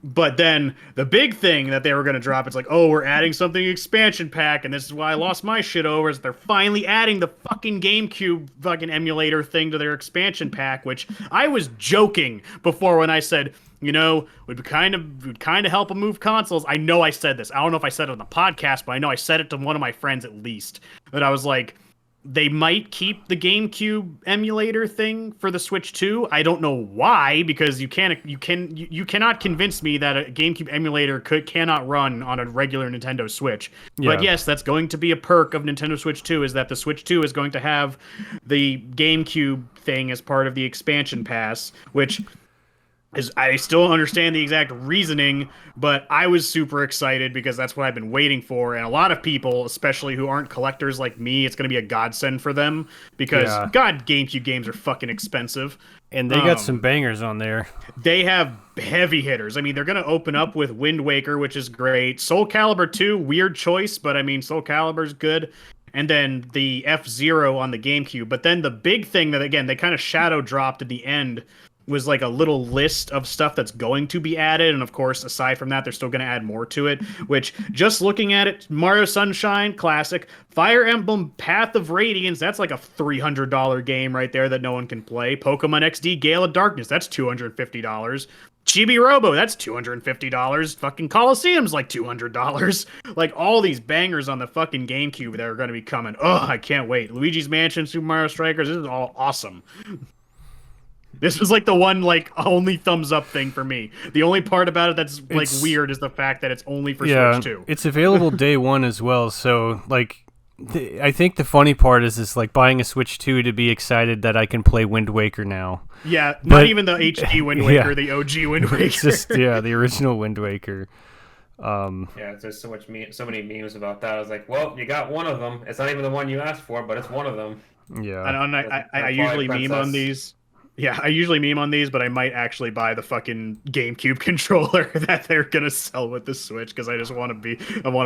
But then the big thing that they were going to drop, it's like, oh, we're adding something expansion pack, and this is why I lost my shit over, is they're finally adding the fucking GameCube fucking emulator thing to their expansion pack, which I was joking before when I said, you know, would kind of help them move consoles. I know I said this. I don't know if I said it on the podcast, but I know I said it to one of my friends at least. That I was like, they might keep the GameCube emulator thing for the Switch 2. I don't know why, because you cannot convince me that a GameCube emulator cannot run on a regular Nintendo Switch. Yeah. But yes, that's going to be a perk of Nintendo Switch 2, is that the Switch 2 is going to have the GameCube thing as part of the expansion pass, which I still don't understand the exact reasoning, but I was super excited because that's what I've been waiting for. And a lot of people, especially who aren't collectors like me, it's going to be a godsend for them because, God, GameCube games are fucking expensive. And they got some bangers on there. They have heavy hitters. I mean, they're going to open up with Wind Waker, which is great. Soul Calibur 2, weird choice, but I mean, Soul Calibur's good. And then the F-Zero on the GameCube. But then the big thing that, again, they kind of shadow dropped at the end was like a little list of stuff that's going to be added. And of course, aside from that, they're still going to add more to it, which just looking at it, Mario Sunshine, classic. Fire Emblem Path of Radiance, that's like a $300 game right there that no one can play. Pokemon XD Gale of Darkness, that's $250. Chibi Robo, that's $250. Fucking Coliseum's like $200. Like all these bangers on the fucking GameCube that are going to be coming. Oh, I can't wait. Luigi's Mansion, Super Mario Strikers, this is all awesome. This was like the one like only thumbs up thing for me. The only part about it that's like weird is the fact that it's only for Switch 2. It's available day one as well. So like, I think the funny part is like buying a Switch 2 to be excited that I can play Wind Waker now. Yeah, not even the HD Wind Waker, the OG Wind Waker. It's just the original Wind Waker. Yeah, there's so many memes about that. I was like, well, you got one of them. It's not even the one you asked for, but it's one of them. Yeah, I usually meme on these. Yeah, I usually meme on these, but I might actually buy the fucking GameCube controller that they're gonna sell with the Switch because I just want to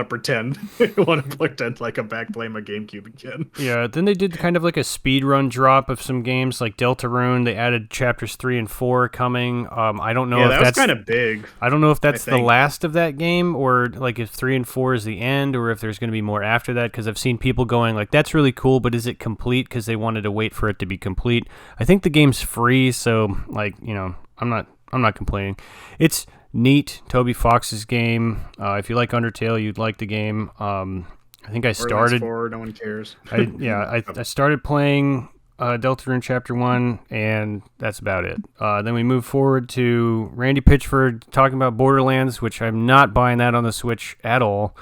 pretend. I want to pretend like I'm back playing my GameCube again. Yeah, then they did kind of like a speedrun drop of some games like Deltarune. They added chapters 3 and 4 coming. I don't know if that's kind of big. I don't know if that's the last of that game or like if 3 and 4 is the end or if there's going to be more after that because I've seen people going like, that's really cool, but is it complete? Because they wanted to wait for it to be complete. I think the game's free, so like, you know, I'm not complaining. It's neat. Toby Fox's game. If you like Undertale, you'd like the game. I think I started. No one cares. I started playing Deltarune Chapter 1, and that's about it. Then we move forward to Randy Pitchford talking about Borderlands, which I'm not buying that on the Switch at all.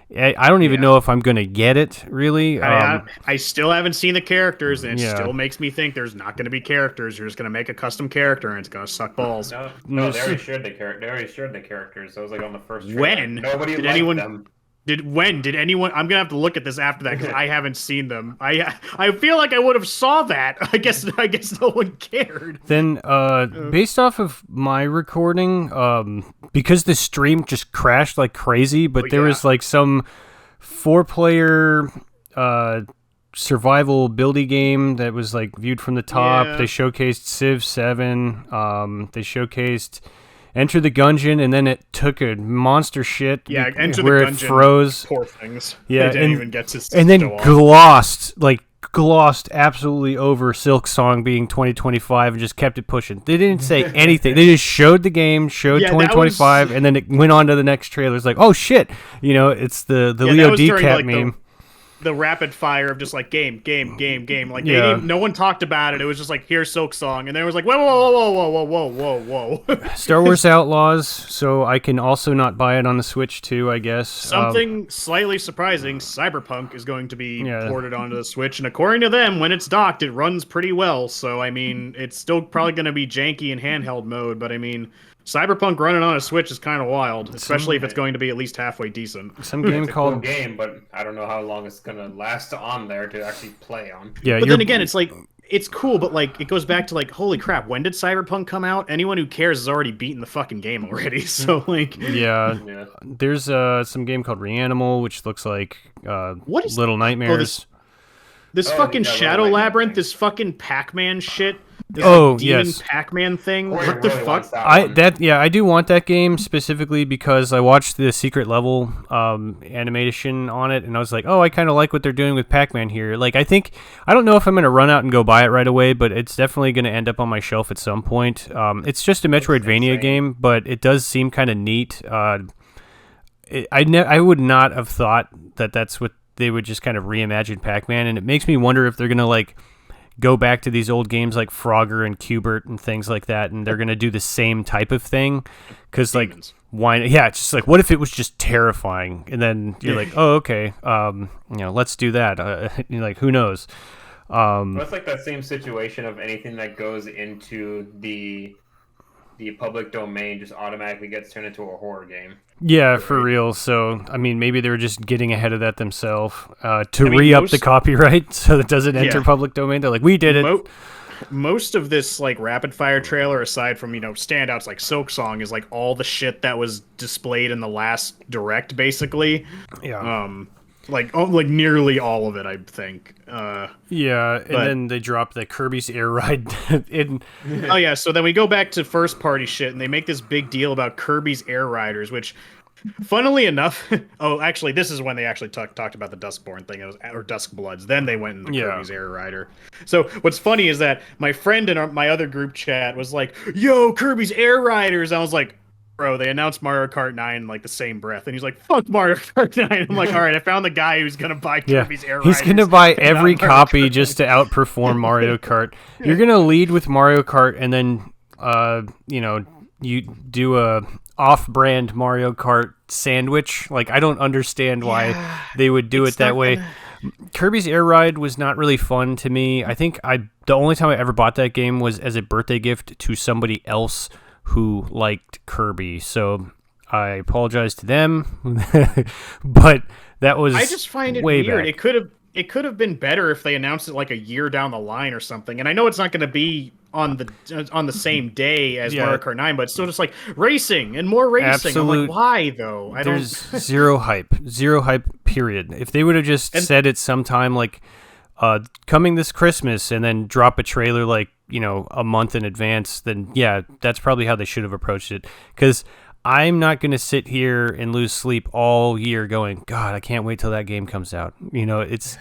I don't even know if I'm going to get it, really. I still haven't seen the characters, and it still makes me think there's not going to be characters. You're just going to make a custom character, and it's going to suck balls. No, they already shared the characters. That was like on the first trailer. When? Nobody did liked anyone them. Did anyone? I'm gonna have to look at this after that because I haven't seen them. I feel like I would have saw that. I guess no one cared. Then, based off of my recording, because the stream just crashed like crazy, but there was like some 4-player survival buildy game that was like viewed from the top. Yeah. They showcased Civ 7. They showcased Enter the Gungeon, and then it took a monster shit Enter the where Gungeon, it froze. Poor things. Yeah, they didn't even get to and then glossed absolutely over Silk Song being 2025 and just kept it pushing. They didn't say anything. They just showed the game, showed 2025, and then it went on to the next trailer. It's like, oh shit, you know, it's the Leo DCAT meme. The rapid fire of just like game. Like no one talked about it. It was just like, here's Silk Song, and then it was like, whoa. Star Wars Outlaws. So I can also not buy it on the Switch too, I guess. Something slightly surprising: Cyberpunk is going to be ported onto the Switch, and according to them, when it's docked, it runs pretty well. So I mean, it's still probably going to be janky in handheld mode, but I mean, Cyberpunk running on a Switch is kind of wild, especially if it's going to be at least halfway decent. Some game It's a cool called game, but I don't know how long it's gonna last on there to actually play on. yeah. But then again, it's like it's cool, but like it goes back to like, holy crap, when did Cyberpunk come out? Anyone who cares has already beaten the fucking game already. So like, yeah. Yeah. There's some game called Reanimal, which looks like What is- Little Nightmares. this Oh, fucking yeah, Shadow Little Nightmare Labyrinth, thing. this fucking Pac-Man shit. This Oh, like, demon yes. Pac-Man thing. Corey What the really fuck? wants that one. I do want that game specifically because I watched the Secret Level animation on it, and I was like, oh, I kind of like what they're doing with Pac-Man here. Like, I don't know if I'm gonna run out and go buy it right away, but it's definitely gonna end up on my shelf at some point. It's just a Metroidvania insane. game, but it does seem kind of neat. I would not have thought that that's what they would just kind of reimagine Pac-Man, and it makes me wonder if they're gonna like go back to these old games like Frogger and Qbert and things like that, and they're gonna do the same type of thing. Because like, Demons. why? Yeah, it's just like, what if it was just terrifying? And then you're like, oh, okay, let's do that. You're like, who knows? Well, it's like that same situation of anything that goes into the public domain just automatically gets turned into a horror game. Yeah, for real. So, I mean, maybe they were just getting ahead of that themselves to mean, re-up the most- copyright so it doesn't enter Yeah. public domain. They're like, we did it. Most of this like rapid fire trailer, aside from standouts like Silk Song, is like all the shit that was displayed in the last direct, basically. Yeah. Like nearly all of it, I think. Yeah, and but- then they dropped the Kirby's Air Ride in. Oh yeah, so then we go back to first party shit, and they make this big deal about Kirby's Air Riders, which, funnily enough, oh actually, this is when they actually talked about the Duskborn thing, or Duskbloods. Then they went into Yeah. Kirby's Air Rider. So what's funny is that my friend in my other group chat was like, "Yo, Kirby's Air Riders!" I was like, bro, they announced Mario Kart 9 in like the same breath, and he's like, "Fuck Mario Kart 9." I'm like, all right, I found the guy who's gonna buy Yeah, Kirby's Air Riders. he's gonna buy and not every Mario copy Kart. just to outperform Mario Kart. You're gonna lead with Mario Kart, and then you do a off-brand Mario Kart sandwich. Like, I don't understand why they would do it that way. Kirby's Air Ride was not really fun to me. I think the only time I ever bought that game was as a birthday gift to somebody else who liked Kirby. So I apologize to them, but that was I just find it way weird. back. It could have been better if they announced it like a year down the line or something. And I know it's not going to be on the same day as Yeah. Mario Kart 9, but it's still just like racing and more racing. I'm Absolute- like, why though? I There's don't. zero hype, period. If they would have just said it sometime like coming this Christmas and then drop a trailer like, a month in advance, then yeah, that's probably how they should have approached it. Because I'm not going to sit here and lose sleep all year going, God, I can't wait till that game comes out. It's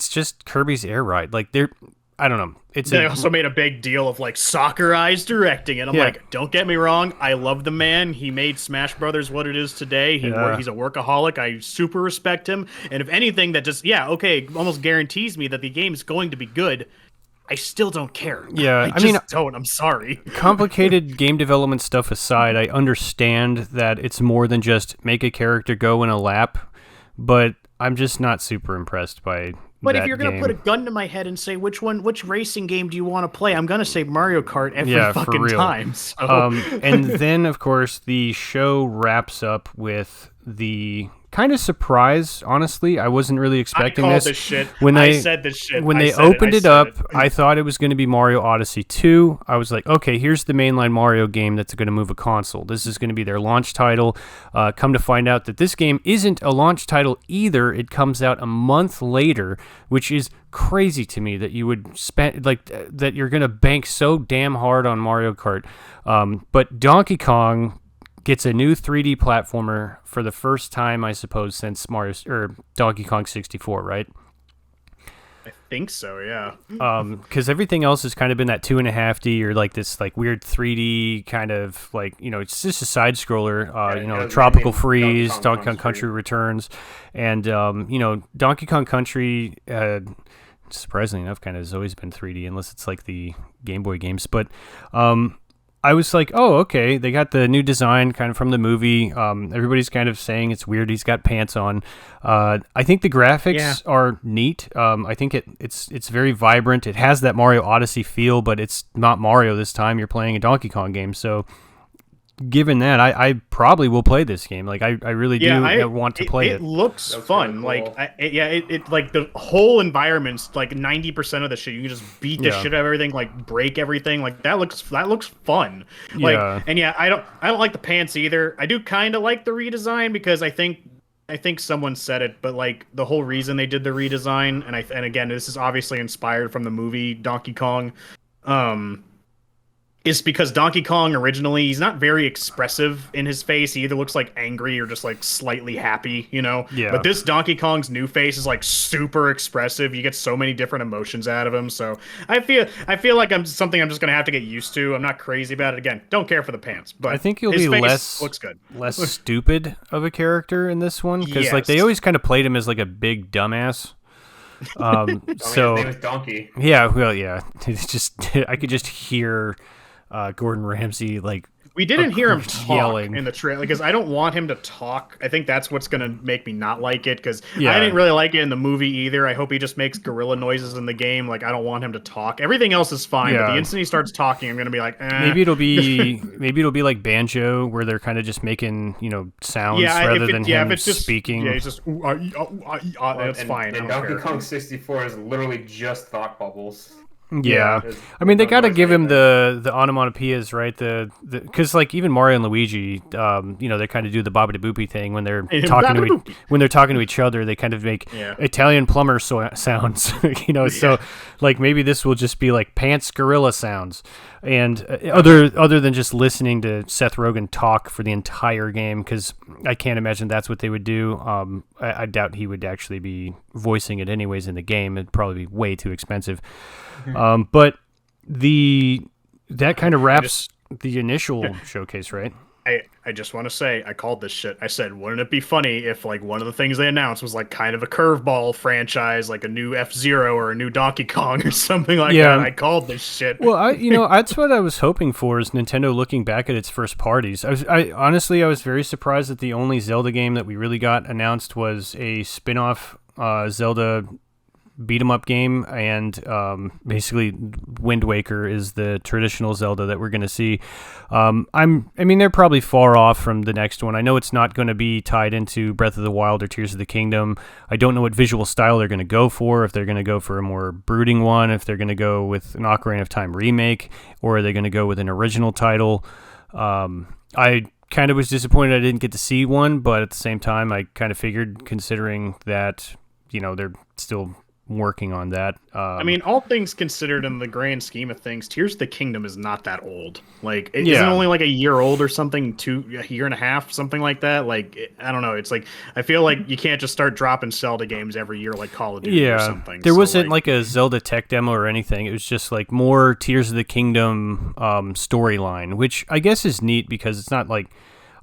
just Kirby's Air Ride. Like, I don't know. They also made a big deal of like Soccer Eyes directing it. I'm Yeah. like, don't get me wrong, I love the man. He made Smash Brothers what it is today. He's a workaholic. I super respect him. And if anything, that just almost guarantees me that the game is going to be good. I still don't care. Yeah, I mean, don't. I'm sorry. Complicated game development stuff aside, I understand that it's more than just make a character go in a lap, but I'm just not super impressed by But that if you're gonna game. put a gun to my head and say which racing game do you want to play, I'm gonna say Mario Kart every Yeah, for fucking real. time. So. And then, of course, the show wraps up with the kind of surprise. Honestly, I wasn't really expecting I called this. this shit. When I they said this shit. When I they said opened I it said up, it. I thought it was going to be Mario Odyssey 2. I was like, okay, here's the mainline Mario game that's going to move a console. This is going to be their launch title. Come to find out that this game isn't a launch title either. It comes out a month later, which is crazy to me that you would spend that you're going to bank so damn hard on Mario Kart. But Donkey Kong gets a new 3D platformer for the first time, I suppose, since Donkey Kong 64, right? I think so, yeah. Because everything else has kind of been that 2.5D or like this like weird 3D kind of like, it's just a side scroller. it was Tropical mainly Freeze, Donkey Donkey Kong Kong Country Returns, and Donkey Kong Country. Surprisingly enough, kind of has always been 3D unless it's like the Game Boy games, but. I was like, oh, okay, they got the new design kind of from the movie. Everybody's kind of saying it's weird he's got pants on. I think the graphics are neat. I think it's very vibrant. It has that Mario Odyssey feel, but it's not Mario this time. You're playing a Donkey Kong game, so given that, I probably will play this game. Like I really do want to play it. It looks fun. Really cool. Like it like the whole environment's like 90% of the shit. You can just beat the shit out of everything, like break everything. Like that looks fun. Like and I don't like the pants either. I do kind of like the redesign because I think someone said it, but like the whole reason they did the redesign, and again, this is obviously inspired from the movie Donkey Kong. Is because Donkey Kong originally, he's not very expressive in his face. He either looks like angry or just like slightly happy, you know? Yeah. But this Donkey Kong's new face is like super expressive. You get so many different emotions out of him. So I feel like I'm just going to have to get used to. I'm not crazy about it. Again, don't care for the pants, but I think he'll his be face looks good. less stupid of a character in this one. Because like they always kind of played him as like a big dumbass. So his name is Donkey. Yeah, well, yeah. It's just I could just hear Gordon Ramsay like we didn't hear him talk yelling in the trailer because I don't want him to talk. I think that's what's gonna make me not like it because I didn't really like it in the movie either. I hope he just makes gorilla noises in the game. Like I don't want him to talk. Everything else is fine, but the instant he starts talking, I'm gonna be like, maybe it'll be like Banjo where they're kind of just making sounds rather than him speaking. Yeah, he's just that's fine. And Donkey Kong 64 is literally just thought bubbles. Yeah, I mean they got to give him the onomatopoeias, right? The because like even Mario and Luigi, they kind of do the babidi boopy thing when they're talking to each other. They kind of make Italian plumber sounds, So like maybe this will just be like pants gorilla sounds, and other than just listening to Seth Rogen talk for the entire game, because I can't imagine that's what they would do. I doubt he would actually be voicing it anyways in the game. It'd probably be way too expensive. But that kind of wraps the initial showcase, right? I just want to say, I called this shit. I said, wouldn't it be funny if like one of the things they announced was like kind of a curveball franchise, like a new F-Zero or a new Donkey Kong or something like that? I called this shit. Well, that's what I was hoping for, is Nintendo looking back at its first parties. I honestly was very surprised that the only Zelda game that we really got announced was a spin-off Zelda beat-em-up game, and basically Wind Waker is the traditional Zelda that we're going to see. They're probably far off from the next one. I know it's not going to be tied into Breath of the Wild or Tears of the Kingdom. I don't know what visual style they're going to go for, if they're going to go for a more brooding one, if they're going to go with an Ocarina of Time remake, or are they going to go with an original title. I kind of was disappointed I didn't get to see one, but at the same time, I kind of figured, considering that, they're still working on that. All things considered, in the grand scheme of things, Tears of the Kingdom is not that old. Like, it isn't only like a year old or something, a year and a half, something like that. Like, I don't know. It's like, I feel like you can't just start dropping Zelda games every year like Call of Duty or something. There wasn't like a Zelda tech demo or anything. It was just like more Tears of the Kingdom storyline, which I guess is neat because it's not like,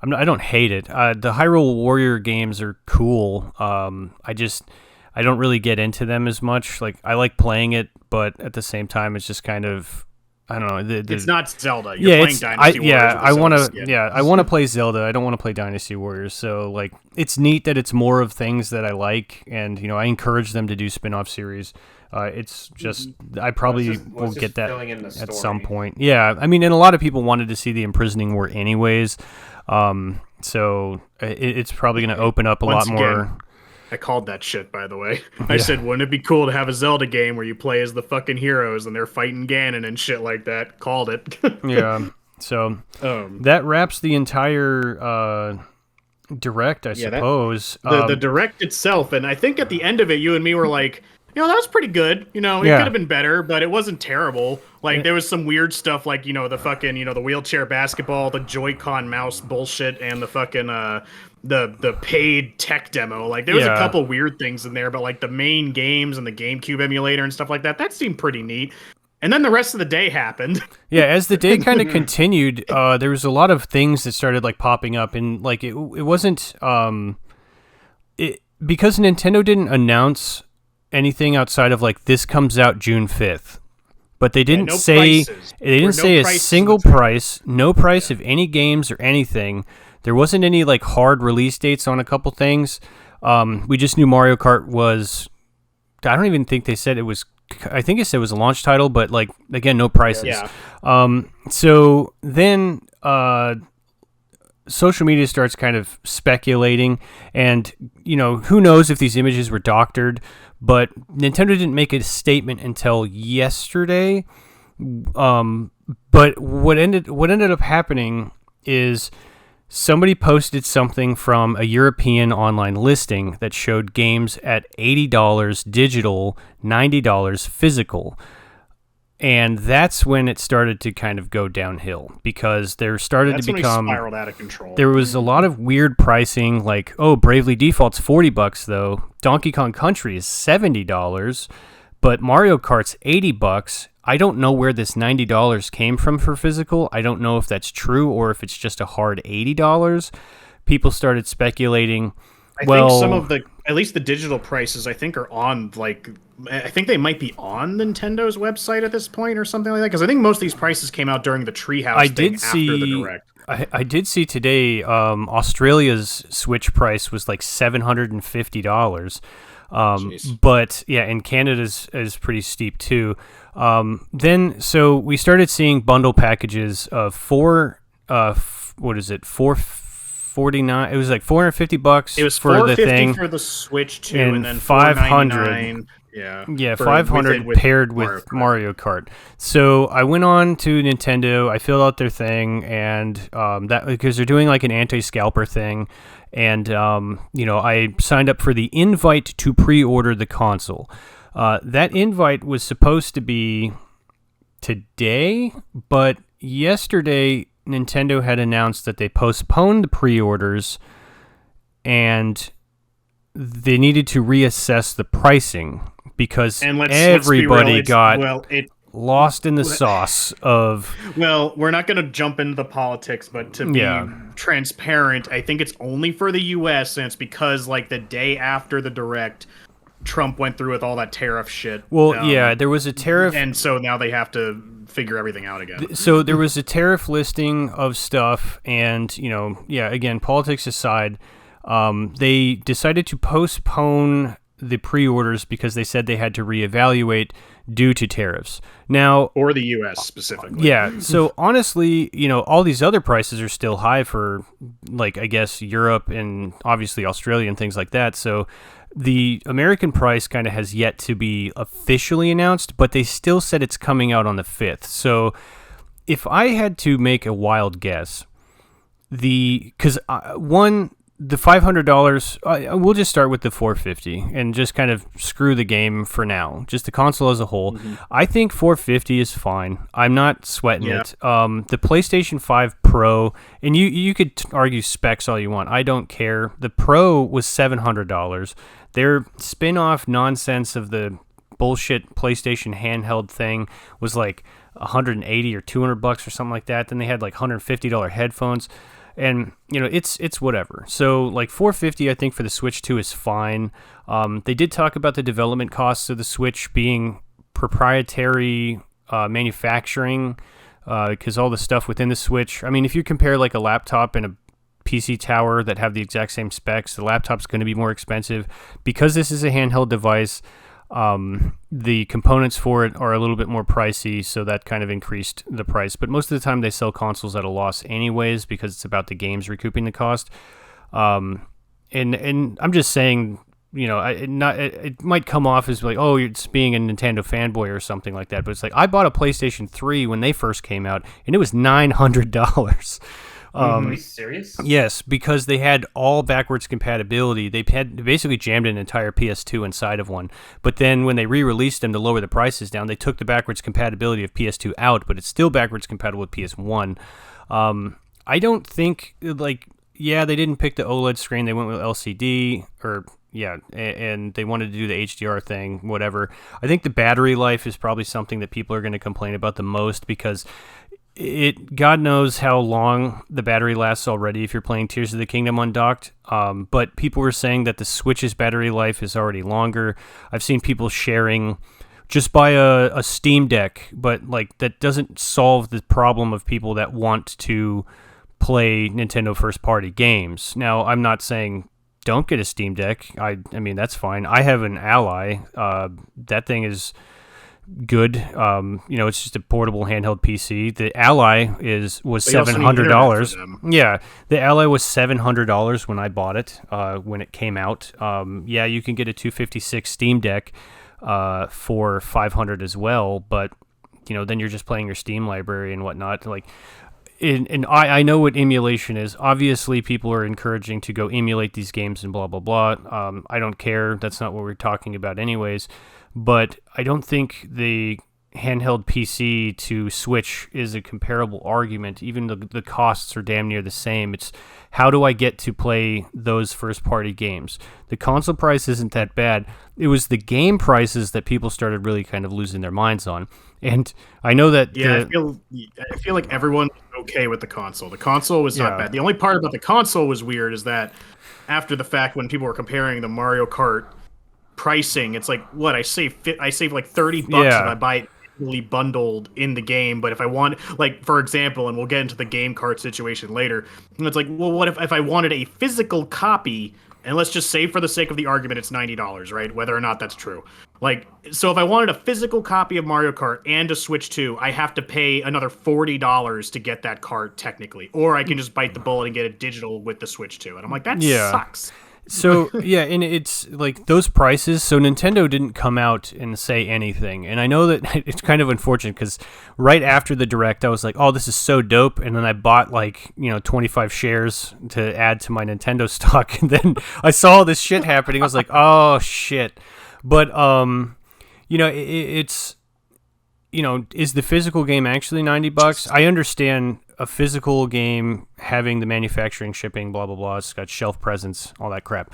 I don't hate it. The Hyrule Warrior games are cool. I don't really get into them as much. Like, I like playing it, but at the same time, it's just kind of, I don't know. It's not Zelda. You're playing Dynasty Warriors. I want to play Zelda. I don't want to play Dynasty Warriors. So, like, it's neat that it's more of things that I like, and I encourage them to do spin-off series. It's just I probably will get that at some point. Yeah, and a lot of people wanted to see the Imprisoning War anyways. So it's probably going to open up a lot more. I called that shit, by the way. I said, wouldn't it be cool to have a Zelda game where you play as the fucking heroes and they're fighting Ganon and shit like that? Called it. Yeah. So that wraps the entire Direct, I suppose. The Direct itself, and I think at the end of it, you and me were like, that was pretty good. It could have been better, but it wasn't terrible. Like, there was some weird stuff, like, the fucking, the wheelchair basketball, the Joy-Con mouse bullshit, and the fucking, the paid tech demo. Like, there was a couple weird things in there, but, like, the main games and the GameCube emulator and stuff like that, that seemed pretty neat. And then the rest of the day happened. Yeah, as the day kind of continued, there was a lot of things that started, like, popping up, and, like, it wasn't, because Nintendo didn't announce anything outside of, like, this comes out June 5th. but they didn't no say prices. they didn't Or no say a prices single whatsoever. price, no price of any games or anything. There wasn't any like hard release dates on a couple things. We just knew Mario Kart was. I don't even think they said it was. I think it said it was a launch title, but like again, no prices. Yeah. So then social media starts kind of speculating, and who knows if these images were doctored, but Nintendo didn't make a statement until yesterday. But what ended up happening is somebody posted something from a European online listing that showed games at $80 digital, $90 physical. And that's when it started to kind of go downhill, because there started That's to when become we spiraled out of control. there was a lot of weird pricing, like, oh, Bravely Default's $40 though. Donkey Kong Country is $70, but Mario Kart's $80. I don't know where this $90 came from for physical. I don't know if that's true or if it's just a hard $80. People started speculating. I think some of at least the digital prices, I think, are on, like, I think they might be on Nintendo's website at this point or something like that. Because I think most of these prices came out during the Treehouse thing after the Direct. I did see today Australia's Switch price was like $750. But yeah, and Canada's is pretty steep too. Then so we started seeing bundle packages of $449. It was like $450. It was for the thing for the Switch 2, and then $500. Yeah, 500 paired with Mario Kart. So I went on to Nintendo. I filled out their thing, and that because they're doing like an anti-scalper thing, and I signed up for the invite to pre-order the console. That invite was supposed to be today, but yesterday Nintendo had announced that they postponed the pre-orders, and they needed to reassess the pricing because everybody got lost in the sauce of... Well, we're not going to jump into the politics, but to be transparent, I think it's only for the U.S., and it's because, like, the day after the Direct, Trump went through with all that tariff shit. Well, there was a tariff... And so now they have to figure everything out again. So there was a tariff listing of stuff, and, again, politics aside, they decided to postpone the pre-orders because they said they had to reevaluate due to tariffs. Now, or the U.S. specifically. Yeah. So honestly, all these other prices are still high for, like, I guess Europe and obviously Australia and things like that. So the American price kind of has yet to be officially announced, but they still said it's coming out on the 5th. So if I had to make a wild guess, the $500, we'll just start with the $450 and just kind of screw the game for now, just the console as a whole. I think $450 is fine. I'm not sweating it. The PlayStation 5 Pro, and you could argue specs all you want, I don't care. The Pro was $700. Their spin-off nonsense of the bullshit PlayStation handheld thing was like $180 or $200 or something like that. Then they had like $150 headphones. And, it's whatever. So, like, $450, I think, for the Switch 2 is fine. They did talk about the development costs of the Switch being proprietary manufacturing, because all the stuff within the Switch... I mean, if you compare, like, a laptop and a PC tower that have the exact same specs, the laptop's going to be more expensive. Because this is a handheld device, the components for it are a little bit more pricey, so that kind of increased the price. But most of the time they sell consoles at a loss anyways, because it's about the games recouping the cost. And I'm just saying, it might come off as like, oh, it's being a Nintendo fanboy or something like that. But it's like, I bought a PlayStation 3 when they first came out, and it was $900. Are you serious? Yes, because they had all backwards compatibility. They basically jammed an entire PS2 inside of one. But then when they re-released them to lower the prices down, they took the backwards compatibility of PS2 out, but it's still backwards compatible with PS1. I don't think, they didn't pick the OLED screen. They went with LCD, and they wanted to do the HDR thing, whatever. I think the battery life is probably something that people are going to complain about the most, because God knows how long the battery lasts already if you're playing Tears of the Kingdom undocked. But people were saying that the Switch's battery life is already longer. I've seen people sharing just buy a Steam Deck, but like that doesn't solve the problem of people that want to play Nintendo first party games. Now, I'm not saying don't get a Steam Deck. I mean, that's fine. I have an Ally. That thing is good. It's just a portable handheld PC. The Ally was $700. Yeah, the Ally was $700 when I bought it. When it came out. Yeah, you can get a 256 Steam Deck for $500 as well. But then you're just playing your Steam library and whatnot. Like, and I know what emulation is. Obviously, people are encouraging to go emulate these games and blah blah blah. I don't care. That's not what we're talking about, anyways. But I don't think the handheld PC to Switch is a comparable argument. Even the costs are damn near the same. It's how do I get to play those first-party games? The console price isn't that bad. It was the game prices that people started really kind of losing their minds on. And I know that... Yeah, I feel like everyone's okay with the console. The console was not bad. The only part about the console was weird is that after the fact, when people were comparing the Mario Kart pricing, it's like, what, I save like $30 if I buy it fully bundled in the game. But if I want, like, for example, and we'll get into the game cart situation later, it's like, well, what if I wanted a physical copy, and let's just say for the sake of the argument it's $90, right, whether or not that's true. Like, so if I wanted a physical copy of Mario Kart and a Switch 2, I have to pay another $40 to get that cart technically, or I can just bite the bullet and get it digital with the Switch 2. And I'm like, that sucks. So, yeah, and it's like those prices. So Nintendo didn't come out and say anything. And I know that it's kind of unfortunate because right after the Direct, I was like, oh, this is so dope. And then I bought 25 shares to add to my Nintendo stock. And then I saw all this shit happening. I was like, oh, shit. But, it's, is the physical game actually $90? I understand a physical game having the manufacturing, shipping, blah, blah, blah. It's got shelf presence, all that crap.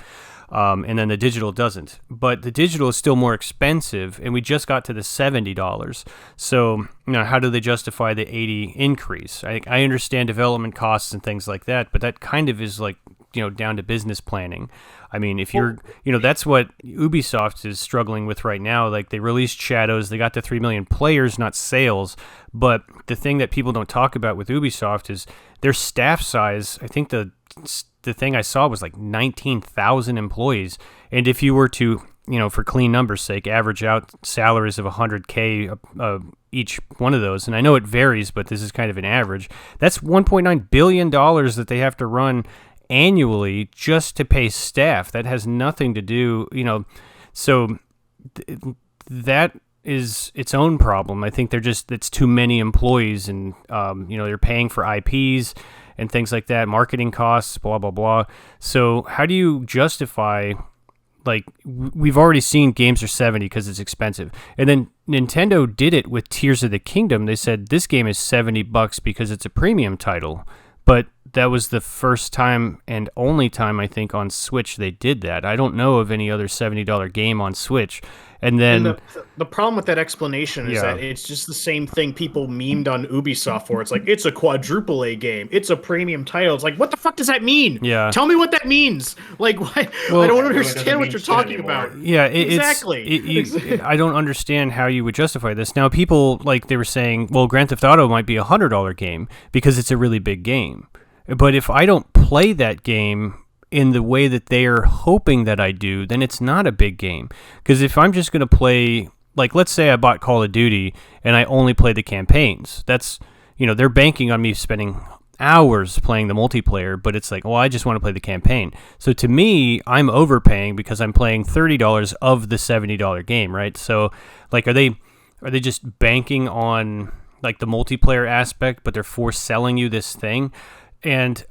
And then the digital doesn't. But the digital is still more expensive, and we just got to the $70. So, how do they justify the $80 increase? I understand development costs and things like that, but that kind of is like, down to business planning. I mean, if you're, that's what Ubisoft is struggling with right now. Like, they released Shadows, they got to 3 million players, not sales. But the thing that people don't talk about with Ubisoft is their staff size. I think the thing I saw was like 19,000 employees. And if you were to, for clean numbers' sake, average out salaries of $100K each one of those, and I know it varies, but this is kind of an average, that's $1.9 billion that they have to run annually just to pay staff. That has nothing to do, so that is its own problem. I think it's too many employees, and they're paying for IPs and things like that, marketing costs, blah blah blah. So how do you justify, like, we've already seen games are $70 because it's expensive, and then Nintendo did it with Tears of the Kingdom. They said this game is $70 because it's a premium title, but that was the first time and only time, I think, on Switch they did that. I don't know of any other $70 game on Switch. And then the problem with that explanation is that it's just the same thing people memed on Ubisoft for. It's like, it's a quadruple A game, it's a premium title. It's like, what the fuck does that mean? Yeah, tell me what that means. Like, what? Well, I don't understand what you're talking about. Yeah, exactly. I don't understand how you would justify this. Now, people, like, they were saying, well, Grand Theft Auto might be a $100 game because it's a really big game. But if I don't play that game in the way that they are hoping that I do, then it's not a big game. Because if I'm just going to play, like, let's say I bought Call of Duty and I only play the campaigns, that's, they're banking on me spending hours playing the multiplayer, but it's like, well, I just want to play the campaign. So to me, I'm overpaying because I'm playing $30 of the $70 game, right? So, like, are they just banking on, like, the multiplayer aspect, but they're selling you this thing? And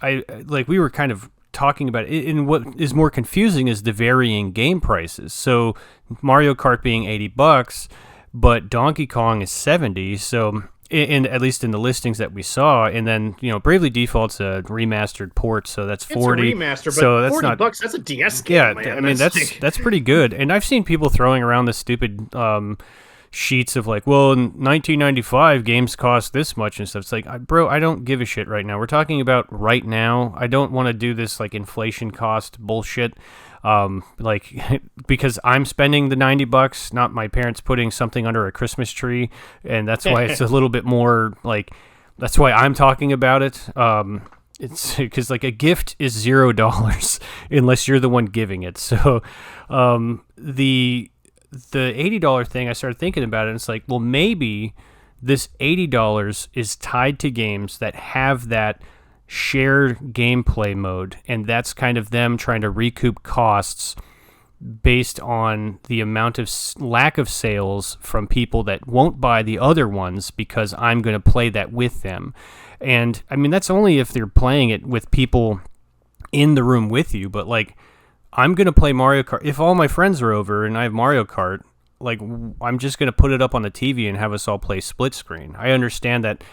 we were kind of talking about it, and what is more confusing is the varying game prices. So Mario Kart being $80, but Donkey Kong is $70. So, at least in the listings that we saw, and then Bravely Default's a remastered port, so that's $40. It's a remaster, but so that's $40, that's a DS game. Yeah, man. I mean that's pretty good. And I've seen people throwing around the stupid sheets of like, well, in 1995 games cost this much and stuff. It's like, bro, I don't give a shit right now. We're talking about right now. I don't want to do this like inflation cost bullshit. like because I'm spending the $90, not my parents putting something under a Christmas tree, and that's why it's a little bit more like. That's why I'm talking about it. It's because like a gift is $0 unless you're the one giving it. So the $80 thing, I started thinking about it, and it's like, well, maybe this $80 is tied to games that have that shared gameplay mode, and that's kind of them trying to recoup costs based on the amount of lack of sales from people that won't buy the other ones because I'm going to play that with them. And I mean, that's only if they're playing it with people in the room with you, but like I'm going to play Mario Kart. If all my friends are over and I have Mario Kart, like I'm just going to put it up on the TV and have us all play split screen. I understand that.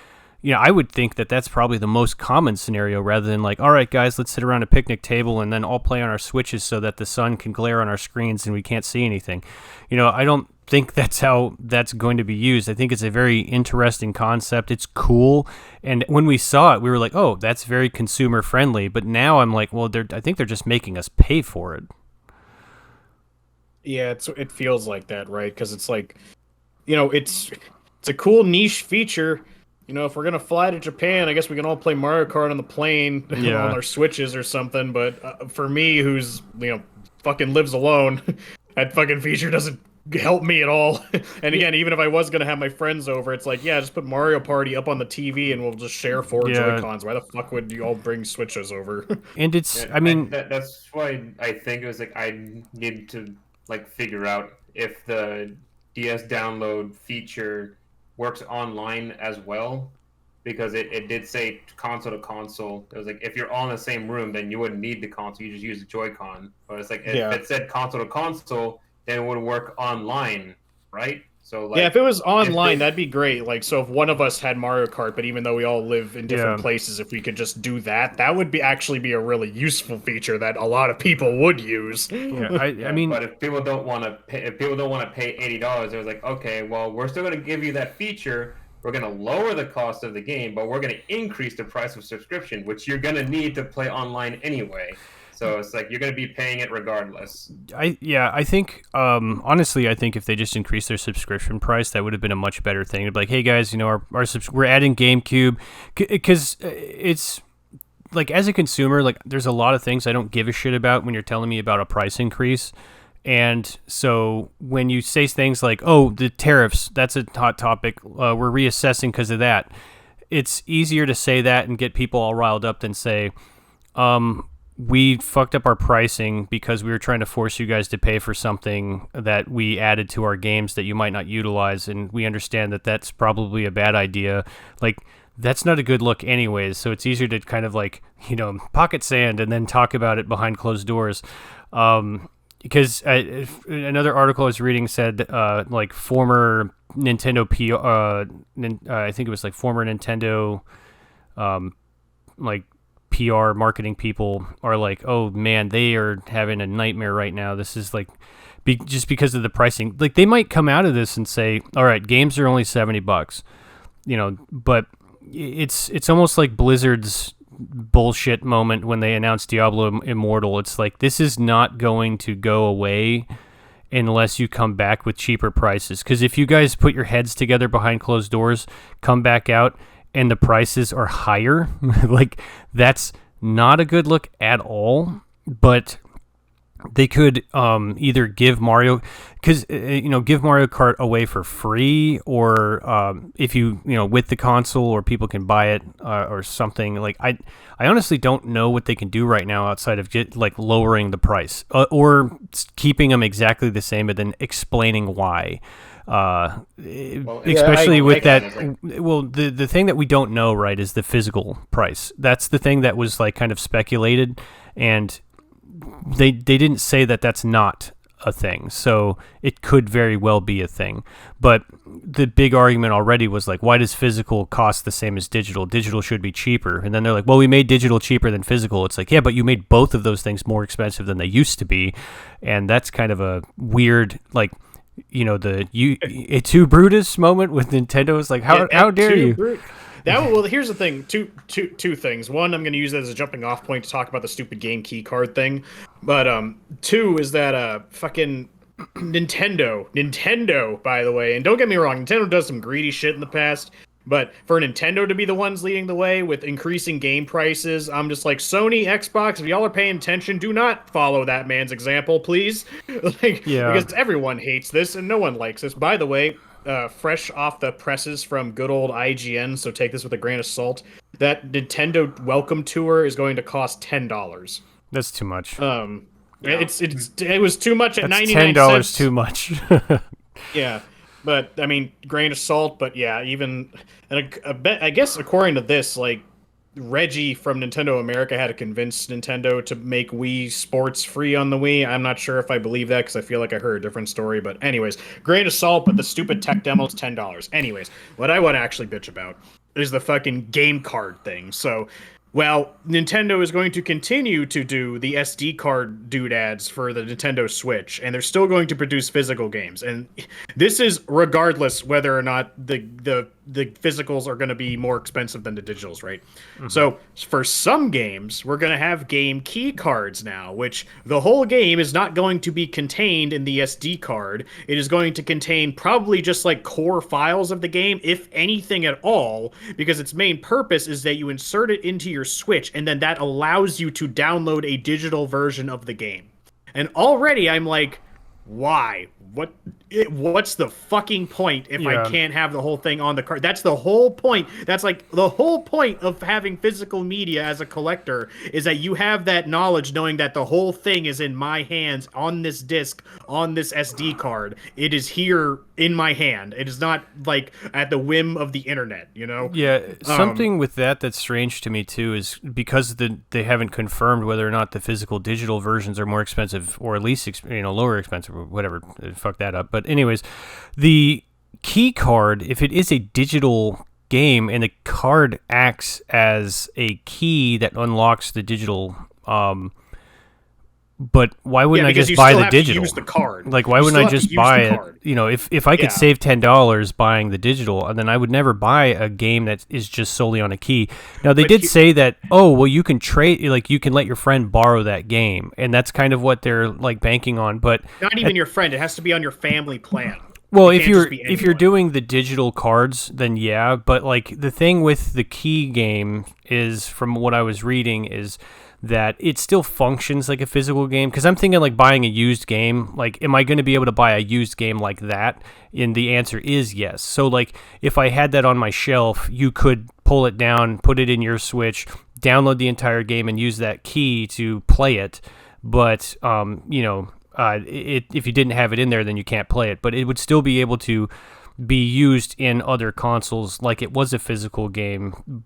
I would think that that's probably the most common scenario rather than like, all right, guys, let's sit around a picnic table and then all play on our Switches so that the sun can glare on our screens and we can't see anything. I don't think that's how that's going to be used. I think it's a very interesting concept. It's cool. And when we saw it, we were like, oh, that's very consumer friendly. But now I'm like, well, I think they're just making us pay for it. Yeah, it feels like that, right? Because it's like, it's a cool niche feature. If we're going to fly to Japan, I guess we can all play Mario Kart on the plane on our Switches or something. But for me, who's, fucking lives alone, that fucking feature doesn't help me at all. And again, even if I was going to have my friends over, it's like, yeah, just put Mario Party up on the TV and we'll just share 4 Joy-Cons. Why the fuck would you all bring Switches over? And it's, I mean... That's why I think it was like I need to like figure out if the DS download feature works online as well, because it did say console to console. It was like if you're all in the same room, then you wouldn't need the console, you just use the Joy-Con. But it's like if it said console to console, then it would work online, right? So like, yeah, if it was online, that'd be great. Like, so if one of us had Mario Kart, but even though we all live in different places, if we could just do that, that would actually be a really useful feature that a lot of people would use. Yeah, I mean, but if people don't want to pay, $80, it was like, okay, well, we're still going to give you that feature. We're going to lower the cost of the game, but we're going to increase the price of subscription, which you're going to need to play online anyway. So it's like you're going to be paying it regardless. I think honestly, I think if they just increased their subscription price, that would have been a much better thing. To be like, hey guys, we're adding GameCube, because it's like as a consumer, like there's a lot of things I don't give a shit about when you're telling me about a price increase. And so when you say things like, oh, the tariffs, that's a hot topic, we're reassessing because of that. It's easier to say that and get people all riled up than say, we fucked up our pricing because we were trying to force you guys to pay for something that we added to our games that you might not utilize, and we understand that that's probably a bad idea. Like, that's not a good look anyways, so it's easier to kind of like, pocket sand and then talk about it behind closed doors. Because another article I was reading said, like, former Nintendo I think it was like former Nintendo, like, PR marketing people are like, oh man, they are having a nightmare right now. This is like just because of the pricing. Like they might come out of this and say, all right, games are only $70, but it's almost like Blizzard's bullshit moment when they announced Diablo Immortal. It's like, this is not going to go away unless you come back with cheaper prices. Because if you guys put your heads together behind closed doors, come back out, and the prices are higher, like that's not a good look at all. But they could either give Mario, give Mario Kart away for free, or if you with the console, or people can buy it or something. Like I honestly don't know what they can do right now outside of like lowering the price or keeping them exactly the same, but then explaining why. Especially with that. Well, the thing that we don't know, right, is the physical price. That's the thing that was like kind of speculated, and they didn't say that that's not a thing. So it could very well be a thing. But the big argument already was like, why does physical cost the same as digital? Digital should be cheaper. And then they're like, well, we made digital cheaper than physical. It's like, yeah, but you made both of those things more expensive than they used to be. And that's kind of a weird, like, the Et tu Brutus moment with Nintendo is like, how dare you? Well, here's the thing. Two things. One, I'm going to use that as a jumping off point to talk about the stupid game key card thing. But two is that fucking Nintendo, by the way, and don't get me wrong, Nintendo does some greedy shit in the past. But for Nintendo to be the ones leading the way with increasing game prices, I'm just like, Sony, Xbox, if y'all are paying attention, do not follow that man's example, please. Because everyone hates this and no one likes this. By the way, fresh off the presses from good old IGN, so take this with a grain of salt. That Nintendo welcome tour is going to cost $10. That's too much. It was too much at That's 99 $10 cents. too much. Yeah. But I mean, grain of salt. But yeah, even and I guess according to this, like Reggie from Nintendo America had to convince Nintendo to make Wii Sports free on the Wii. I'm not sure if I believe that because I feel like I heard a different story. But anyways, grain of salt. But the stupid tech demo's $10. Anyways, what I want to actually bitch about is the fucking game card thing. So. Well, Nintendo is going to continue to do the SD card doodads for the Nintendo Switch, and they're still going to produce physical games. And this is regardless whether or not the physicals are going to be more expensive than the digitals, right? Mm-hmm. So for some games, we're going to have game key cards now, which the whole game is not going to be contained in the SD card. It is going to contain probably just like core files of the game, if anything at all, because its main purpose is that you insert it into your Switch, and then that allows you to download a digital version of the game. And already I'm like, why? What's the fucking point if I can't have the whole thing on the card? That's the whole point. That's like the whole point of having physical media as a collector is that you have that knowledge knowing that the whole thing is in my hands on this disc, on this SD card. It is here in my hand. It is not like at the whim of the internet, you know? Yeah, something with that's strange to me too is because they haven't confirmed whether or not the physical digital versions are more expensive or at least lower expensive or whatever. Fuck that up. But anyways, the key card, if it is a digital game and the card acts as a key that unlocks the digital, but why wouldn't I just buy the digital? Use the card. Like, why wouldn't I just buy it? If I could save $10 buying the digital, then I would never buy a game that is just solely on a key. Now, they did say that, you can trade, like, you can let your friend borrow that game, and that's kind of what they're, like, banking on, but... Not even your friend. It has to be on your family plan. Well, if you're doing the digital cards, then yeah, but, like, the thing with the key game is, from what I was reading, is... that it still functions like a physical game, because I'm thinking like buying a used game, like am I going to be able to buy a used game like that? And the answer is yes. So like if I had that on my shelf, you could pull it down, put it in your Switch, download the entire game and use that key to play it. But if you didn't have it in there, then you can't play it, but it would still be able to be used in other consoles like it was a physical game,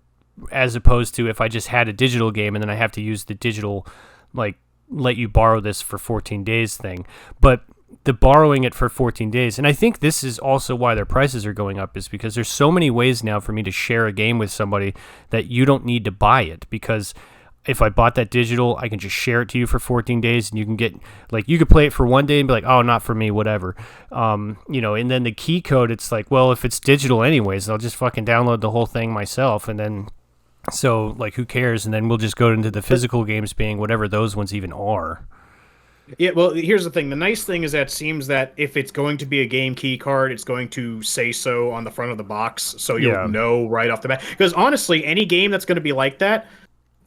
as opposed to if I just had a digital game and then I have to use the digital, like, let you borrow this for 14 days thing. But the borrowing it for 14 days, and I think this is also why their prices are going up, is because there's so many ways now for me to share a game with somebody that you don't need to buy it, because if I bought that digital, I can just share it to you for 14 days, and you can get, like, you could play it for one day and be like, oh, not for me, whatever. And then the key code, it's like, well, if it's digital anyways, I'll just fucking download the whole thing myself, and then... So, like, who cares? And then we'll just go into the physical games being whatever those ones even are. Yeah, well, here's the thing. The nice thing is that it seems that if it's going to be a game key card, it's going to say so on the front of the box, so you'll know right off the bat. Because honestly, any game that's going to be like that,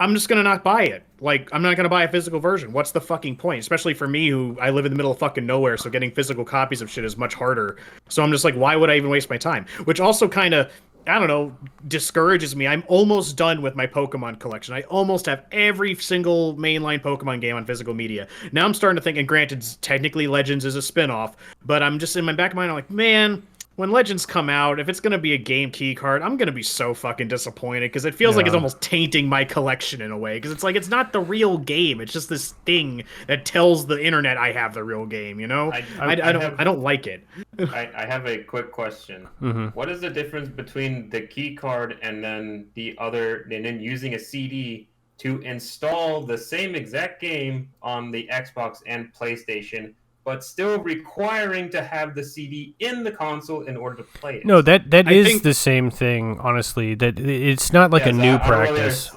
I'm just going to not buy it. Like, I'm not going to buy a physical version. What's the fucking point? Especially for me, who I live in the middle of fucking nowhere, so getting physical copies of shit is much harder. So I'm just like, why would I even waste my time? Which also kind of... I don't know, discourages me. I'm almost done with my Pokemon collection. I almost have every single mainline Pokemon game on physical media. Now I'm starting to think, and granted, technically Legends is a spin-off, but I'm just in my back of my mind, I'm like, man, when Legends come out, if it's going to be a game key card, I'm going to be so fucking disappointed, because it feels like it's almost tainting my collection in a way, because it's like, it's not the real game. It's just this thing that tells the internet I have the real game, you know? I don't like it. I have a quick question. Mm-hmm. What is the difference between the key card and then using a CD to install the same exact game on the Xbox and PlayStation but still requiring to have the CD in the console in order to play it. No, that I is think- the same thing. Honestly, that it's not like a so new I don't really practice.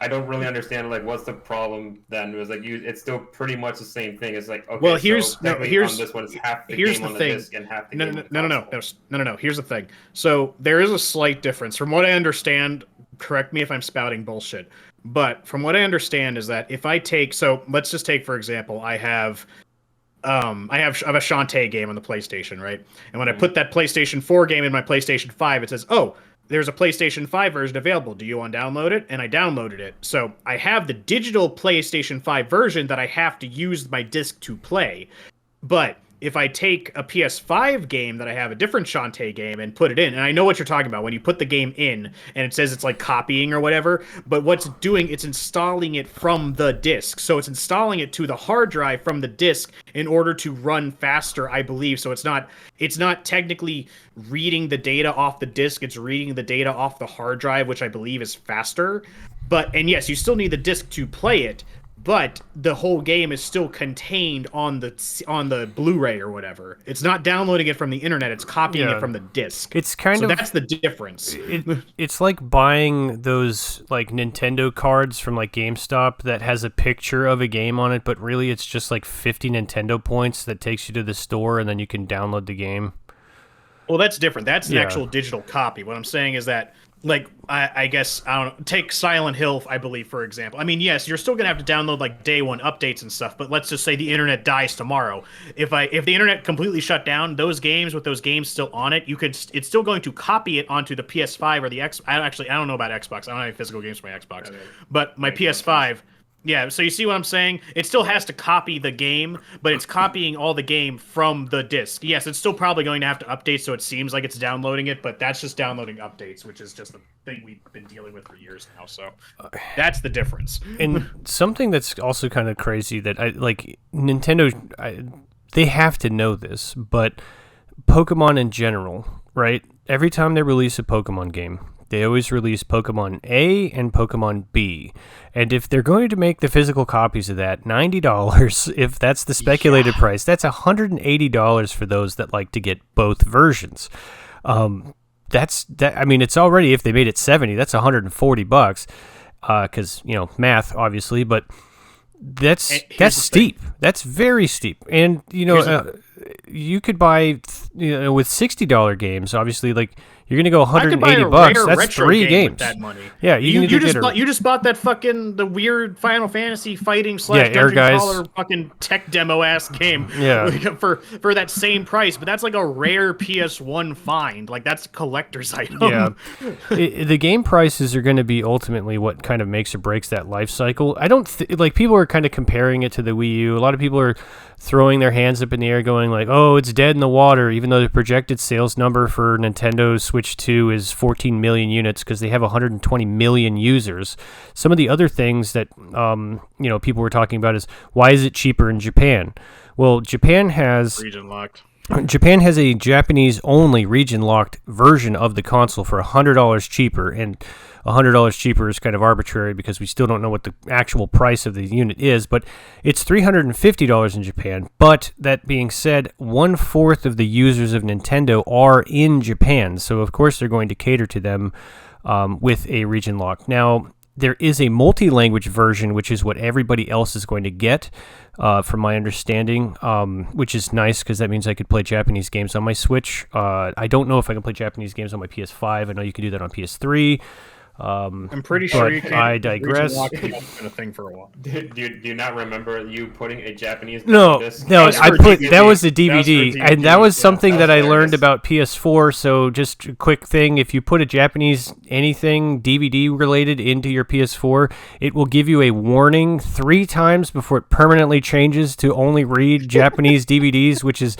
I don't really understand like what's the problem then. It was like it's still pretty much the same thing. It's like okay, Well, here's- so no, technically here's- on this one it's half the here's game the on the thing. disc and half the No, game no, on the no, no, console. no. Here's the thing. So there is a slight difference. From what I understand, correct me if I'm spouting bullshit, but from what I understand is that if I take, so let's just take for example, I have a Shantae game on the PlayStation, right? And when I put that PlayStation 4 game in my PlayStation 5, it says, "Oh, there's a PlayStation 5 version available. Do you want to download it?" And I downloaded it. So I have the digital PlayStation 5 version that I have to use my disc to play. But if I take a PS5 game that I have a different Shantae game and put it in, and I know what you're talking about when you put the game in and it says it's like copying or whatever, but what's doing, it's installing it from the disc. So it's installing it to the hard drive from the disc in order to run faster, I believe. So it's not technically reading the data off the disc, it's reading the data off the hard drive, which I believe is faster. And yes, you still need the disc to play it, but the whole game is still contained on the Blu-ray or whatever. It's not downloading it from the internet; it's copying Yeah. it from the disc. It's kind So of that's the difference. it's like buying those like Nintendo cards from like GameStop that has a picture of a game on it, but really it's just like 50 Nintendo points that takes you to the store and then you can download the game. Well, that's different. That's an Yeah. actual digital copy. What I'm saying is that, like, I guess, I don't know, take Silent Hill, I believe, for example. I mean, yes, you're still going to have to download, like, day one updates and stuff, but let's just say the internet dies tomorrow. If the internet completely shut down, those games, with those games still on it, it's still going to copy it onto the PS5 or the X. I don't know about Xbox. I don't have any physical games for my Xbox. Okay. But my PS5... Yeah, so you see what I'm saying? It still has to copy the game, but it's copying all the game from the disc. Yes, it's still probably going to have to update so it seems like it's downloading it, but that's just downloading updates, which is just the thing we've been dealing with for years now. So that's the difference. And something that's also kind of crazy that Nintendo, they have to know this, but Pokemon in general, right? Every time they release a Pokemon game, they always release Pokemon A and Pokemon B. And if they're going to make the physical copies of that, $90, if that's the speculated price, that's $180 for those that like to get both versions. That's that. I mean, it's already, if they made it 70, that's $140. Because math, obviously, but that's steep. That's very steep. And you could buy with $60 games, obviously, like you're gonna go $180. That's 3 games. With that money. Yeah, you just bought that the weird Final Fantasy fighting / Air dungeon Guys. crawler fucking tech demo ass game. Yeah. for that same price, but that's like a rare PS1 find. Like that's a collector's item. Yeah, the game prices are going to be ultimately what kind of makes or breaks that life cycle. I don't like people are kind of comparing it to the Wii U. A lot of people are throwing their hands up in the air, going like, "Oh, it's dead in the water," even though the projected sales number for Nintendo Switch 2 is 14 million units because they have 120 million users. Some of the other things that people were talking about is why is it cheaper in Japan? Well, Japan has Region locked. Japan has a Japanese-only region-locked version of the console for $100 cheaper, and $100 cheaper is kind of arbitrary because we still don't know what the actual price of the unit is, but it's $350 in Japan. But that being said, 1/4 of the users of Nintendo are in Japan, so of course they're going to cater to them with a region lock. Now, there is a multi-language version, which is what everybody else is going to get, from my understanding, which is nice because that means I could play Japanese games on my Switch. I don't know if I can play Japanese games on my PS5. I know you can do that on PS3. I'm pretty sure you can. I digress. Region lock has been a thing for a while. Do you not remember you putting a Japanese No, disc? I for put DVD. that was the That was for DVD, DVD. and that was something that's that I hilarious. learned about PS4. So just a quick thing: if you put a Japanese anything DVD related into your PS4, it will give you a warning 3 times before it permanently changes to only read Japanese DVDs, which is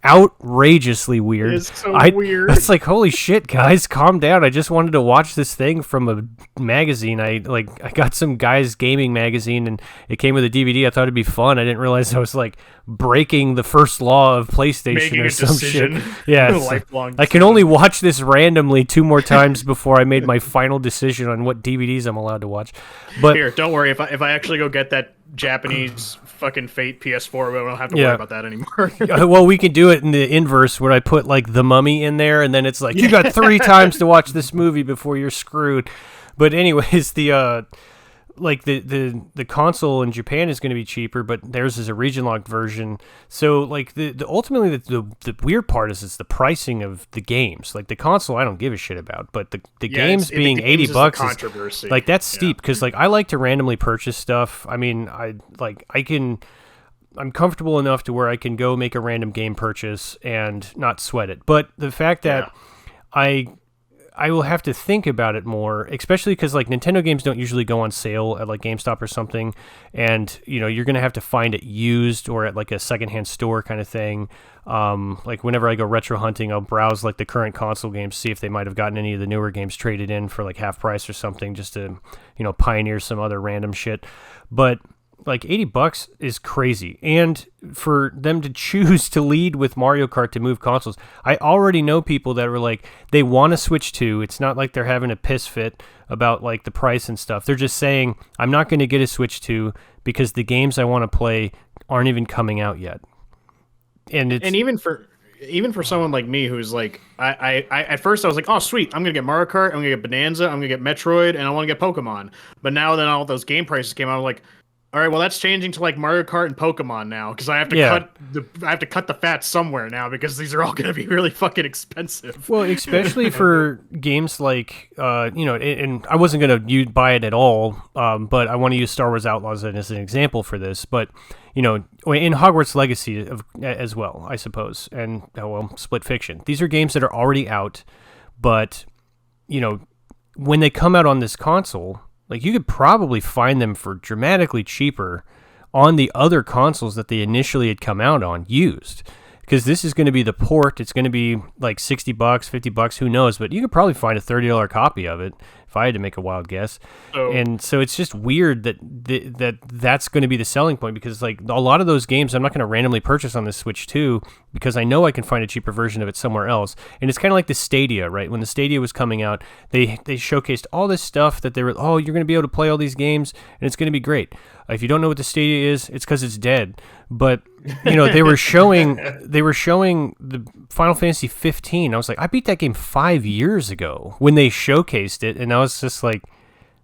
outrageously weird. It is so weird. It's like, holy shit, guys, calm down. I just wanted to watch this thing from a magazine. I got some guy's gaming magazine and it came with a DVD. I thought it'd be fun. I didn't realize I was like breaking the first law of PlayStation Making or a some decision. shit. Yeah, A it's like, lifelong I can only watch this randomly 2 more times before I made my final decision on what DVDs I'm allowed to watch. But Here, don't worry. If I actually go get that Japanese fucking Fate PS4. We don't have to worry about that anymore. Well, we can do it in the inverse, where I put like The Mummy in there, and then it's like you got 3 times to watch this movie before you're screwed. But anyways, the console in Japan is going to be cheaper, but theirs is a region locked version. So like the ultimately the weird part is the pricing of the games. Like the console, I don't give a shit about, but the games being $80 controversy. Like that's steep because like I like to randomly purchase stuff. I mean, I'm comfortable enough to where I can go make a random game purchase and not sweat it. But the fact that I will have to think about it more, especially because like Nintendo games don't usually go on sale at like GameStop or something, and you're gonna have to find it used or at like a secondhand store kind of thing. Like whenever I go retro hunting, I'll browse like the current console games, see if they might have gotten any of the newer games traded in for like half price or something, just to pioneer some other random shit. But like $80 is crazy, and for them to choose to lead with Mario Kart to move consoles, I already know people that were like they want to switch to. It's not like they're having a piss fit about like the price and stuff. They're just saying I'm not going to get a Switch 2 because the games I want to play aren't even coming out yet. And even for someone like me who's like I at first I was like, oh sweet, I'm gonna get Mario Kart, I'm gonna get Bonanza, I'm gonna get Metroid, and I want to get Pokemon. But now then all those game prices came out, I'm like, all right, well that's changing to like Mario Kart and Pokemon now because I have to cut the fat somewhere now because these are all going to be really fucking expensive. Well, especially for games like and I wasn't going to buy it at all, but I want to use Star Wars Outlaws as an example for this. But in Hogwarts Legacy as well, I suppose, and Split Fiction. These are games that are already out, but when they come out on this console, like you could probably find them for dramatically cheaper on the other consoles that they initially had come out on used. Because this is going to be the port. It's going to be like $60, $50, who knows? But you could probably find a $30 copy of it if I had to make a wild guess. And so it's just weird that's going to be the selling point because like a lot of those games I'm not going to randomly purchase on the Switch 2 because I know I can find a cheaper version of it somewhere else. And it's kind of like the Stadia, right? When the Stadia was coming out, they showcased all this stuff that they were, you're going to be able to play all these games and it's going to be great. If you don't know what the Stadia is, it's because it's dead. But they were showing the Final Fantasy 15. I was like, I beat that game 5 years ago when they showcased it, and I was just like,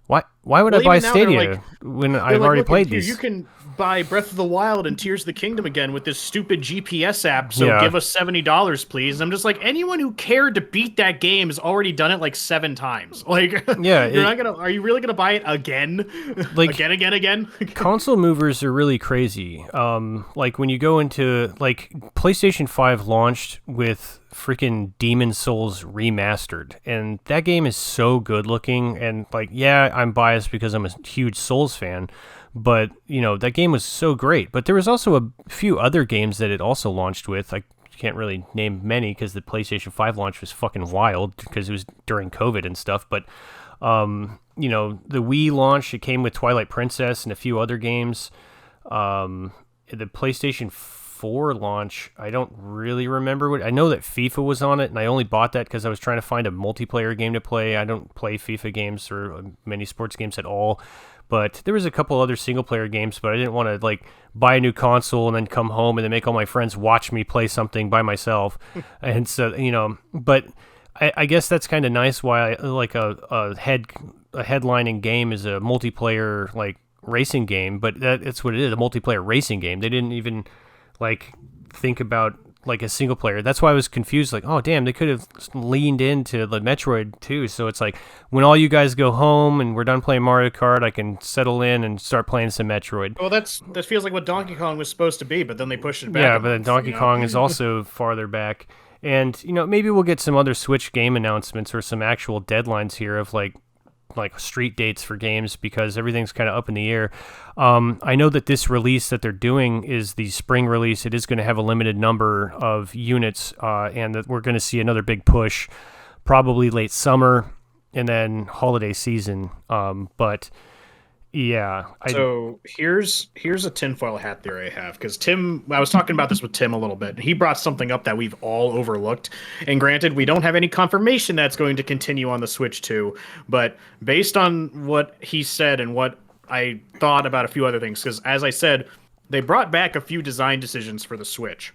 why would I buy Stadia when I've already played these? You can buy Breath of the Wild and Tears of the Kingdom again with this stupid GPS app, so give us $70, please. I'm just like, anyone who cared to beat that game has already done it like 7 times. Like, are you really gonna buy it again? Like, again? Console movers are really crazy. Like when you go into like PlayStation 5 launched with freaking Demon Souls remastered, and that game is so good looking, and like I'm biased because I'm a huge Souls fan, but that game was so great. But there was also a few other games that it also launched with. I can't really name many because the PlayStation 5 launch was fucking wild because it was during COVID and stuff. But the Wii launch, it came with Twilight Princess and a few other games. The PlayStation 4 launch, I don't really remember I know that FIFA was on it, and I only bought that because I was trying to find a multiplayer game to play. I don't play FIFA games or many sports games at all, but there was a couple other single player games, but I didn't want to like buy a new console and then come home and then make all my friends watch me play something by myself. And so, but I guess that's kind of nice why I like a headlining game is a multiplayer like racing game, but that's what it is, a multiplayer racing game. They didn't even like think about like a single player. That's why I was confused. Like, oh damn, they could have leaned into the Metroid too. So it's like when all you guys go home and we're done playing Mario Kart, I can settle in and start playing some Metroid. Well, that feels like what Donkey Kong was supposed to be, but then they pushed it back. Yeah, but then Donkey Kong is also farther back. And maybe we'll get some other Switch game announcements or some actual deadlines here of like street dates for games because everything's kind of up in the air. I know that this release that they're doing is the spring release. It is going to have a limited number of units, and that we're going to see another big push probably late summer and then holiday season. But yeah. So here's a tinfoil hat theory I have, because I was talking about this with Tim a little bit. He brought something up that we've all overlooked. And granted, we don't have any confirmation that's going to continue on the Switch 2, but based on what he said and what I thought about a few other things, because as I said, they brought back a few design decisions for the Switch.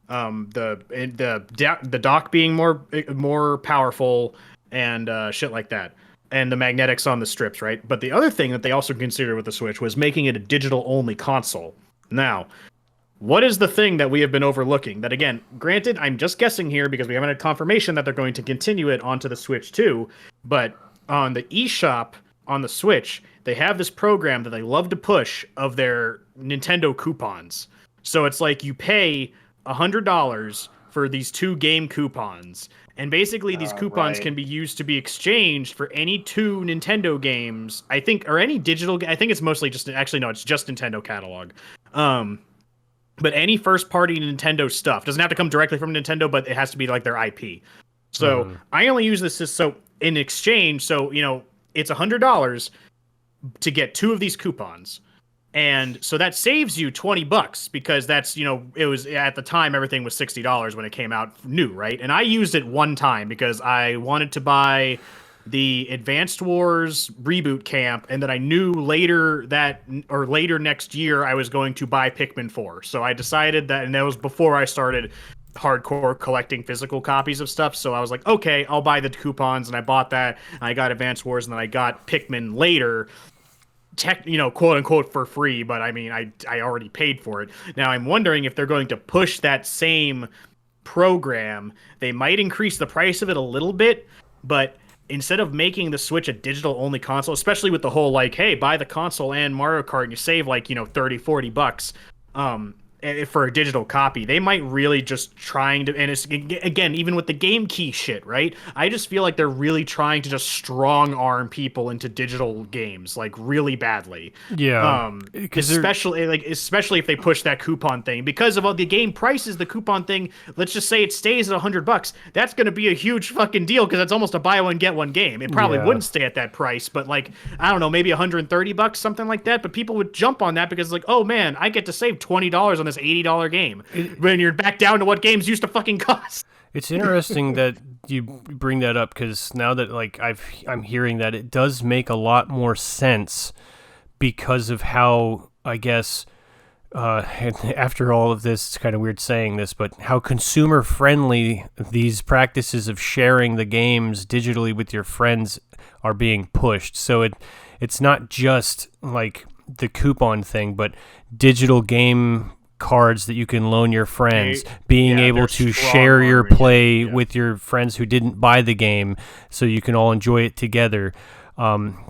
The dock being more powerful and shit like that, and the magnetics on the strips, right? But the other thing that they also considered with the Switch was making it a digital only console. Now, what is the thing that we have been overlooking? That again, granted, I'm just guessing here because we haven't had confirmation that they're going to continue it onto the Switch too. But on the eShop on the Switch, they have this program that they love to push of their Nintendo coupons. So it's like you pay $100 for these 2 game coupons. And basically these coupons can be used to be exchanged for any 2 Nintendo games, I think, or any digital. I think it's mostly just, actually, no, it's just Nintendo catalog. But any first-party Nintendo stuff doesn't have to come directly from Nintendo, but it has to be like their IP. So I only use this so in exchange. So, it's $100 to get 2 of these coupons. And so that saves you $20 because that's, it was at the time, everything was $60 when it came out new, right? And I used it one time because I wanted to buy the Advanced Wars Reboot Camp, and then I knew later next year I was going to buy Pikmin 4. So I decided that, and that was before I started hardcore collecting physical copies of stuff. So I was like, okay, I'll buy the coupons, and I bought that. And I got Advanced Wars, and then I got Pikmin later. Quote unquote for free, but I mean, I already paid for it. Now I'm wondering if they're going to push that same program. They might increase the price of it a little bit, but instead of making the Switch a digital only console, especially with the whole like, hey, buy the console and Mario Kart and you save like, $30-$40, for a digital copy, they might really just trying to, and it's again, even with the game key shit, right? I just feel like they're really trying to just strong arm people into digital games, like really badly. Yeah. Especially if they push that coupon thing, because of all the game prices, the coupon thing, let's just say it stays at $100. That's going to be a huge fucking deal because it's almost a buy one, get one game. It probably wouldn't stay at that price, but like, I don't know, maybe $130, something like that. But people would jump on that because like, oh man, I get to save $20 on this $80 game when you're back down to what games used to fucking cost. It's interesting that you bring that up because now that like I'm hearing that, it does make a lot more sense because of how, I guess, and after all of this, it's kind of weird saying this, but how consumer friendly these practices of sharing the games digitally with your friends are being pushed. So it's not just like the coupon thing, but digital game cards that you can loan your friends, being able to share your play with your friends who didn't buy the game so you can all enjoy it together.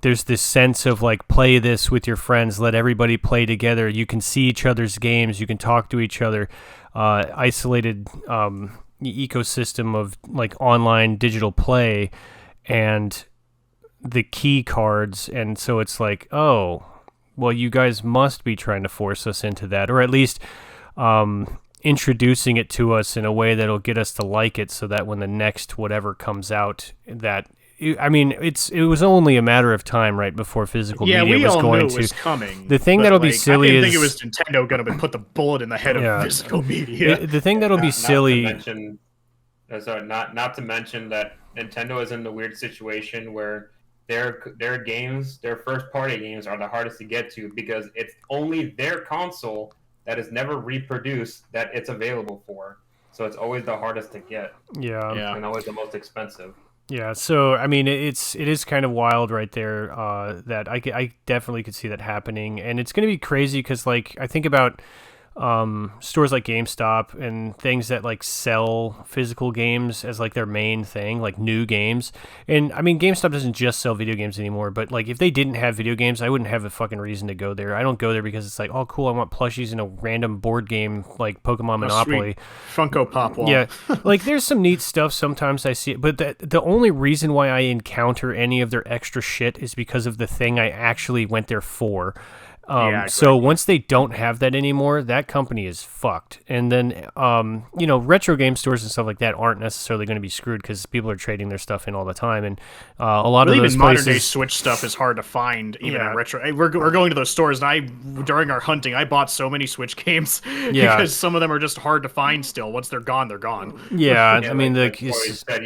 There's this sense of like, play this with your friends, let everybody play together. You can see each other's games, you can talk to each other. Isolated ecosystem of like online digital play and the key cards. And so it's like, oh, well, you guys must be trying to force us into that, or at least introducing it to us in a way that'll get us to like it, so that when the next whatever comes out, that it was only a matter of time, right, before physical media was going to. It was coming. The thing that'll be silly I didn't is think it was Nintendo going to put the bullet in the head of physical media. The thing that'll be silly. Not to mention that Nintendo is in the weird situation where their games, their first party games, are the hardest to get to because it's only their console that is never reproduced that it's available for. So it's always the hardest to get. Yeah. And always the most expensive. Yeah, so I mean, it is kind of wild right there. That I definitely could see that happening, and it's going to be crazy because like I think about stores like GameStop and things that like sell physical games as like their main thing, like new games. And I mean, GameStop doesn't just sell video games anymore, but like if they didn't have video games, I wouldn't have a fucking reason to go there. I don't go there because it's like, oh cool, I want plushies in a random board game like Pokemon Monopoly. Funko Pop wall. Yeah, like there's some neat stuff sometimes I see it, but the only reason why I encounter any of their extra shit is because of the thing I actually went there for. So once they don't have that anymore, that company is fucked. And then, retro game stores and stuff like that aren't necessarily going to be screwed because people are trading their stuff in all the time. And a lot of those even places, modern day Switch stuff is hard to find, even in retro. We're going to those stores, and during our hunting, I bought so many Switch games because some of them are just hard to find still. Once they're gone, they're gone. Yeah, I mean, like you said,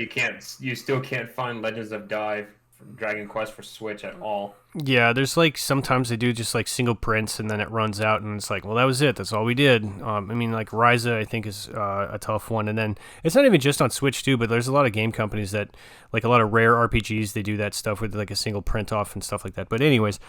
you still can't find Legends of Dive Dragon Quest for Switch at all. Yeah, there's like sometimes they do just like single prints and then it runs out and it's like, well, that was it. That's all we did. I mean, like Ryza, I think is a tough one, and then it's not even just on Switch too, but there's a lot of game companies that like a lot of rare RPGs they do that stuff with like a single print off and stuff like that. But anyways.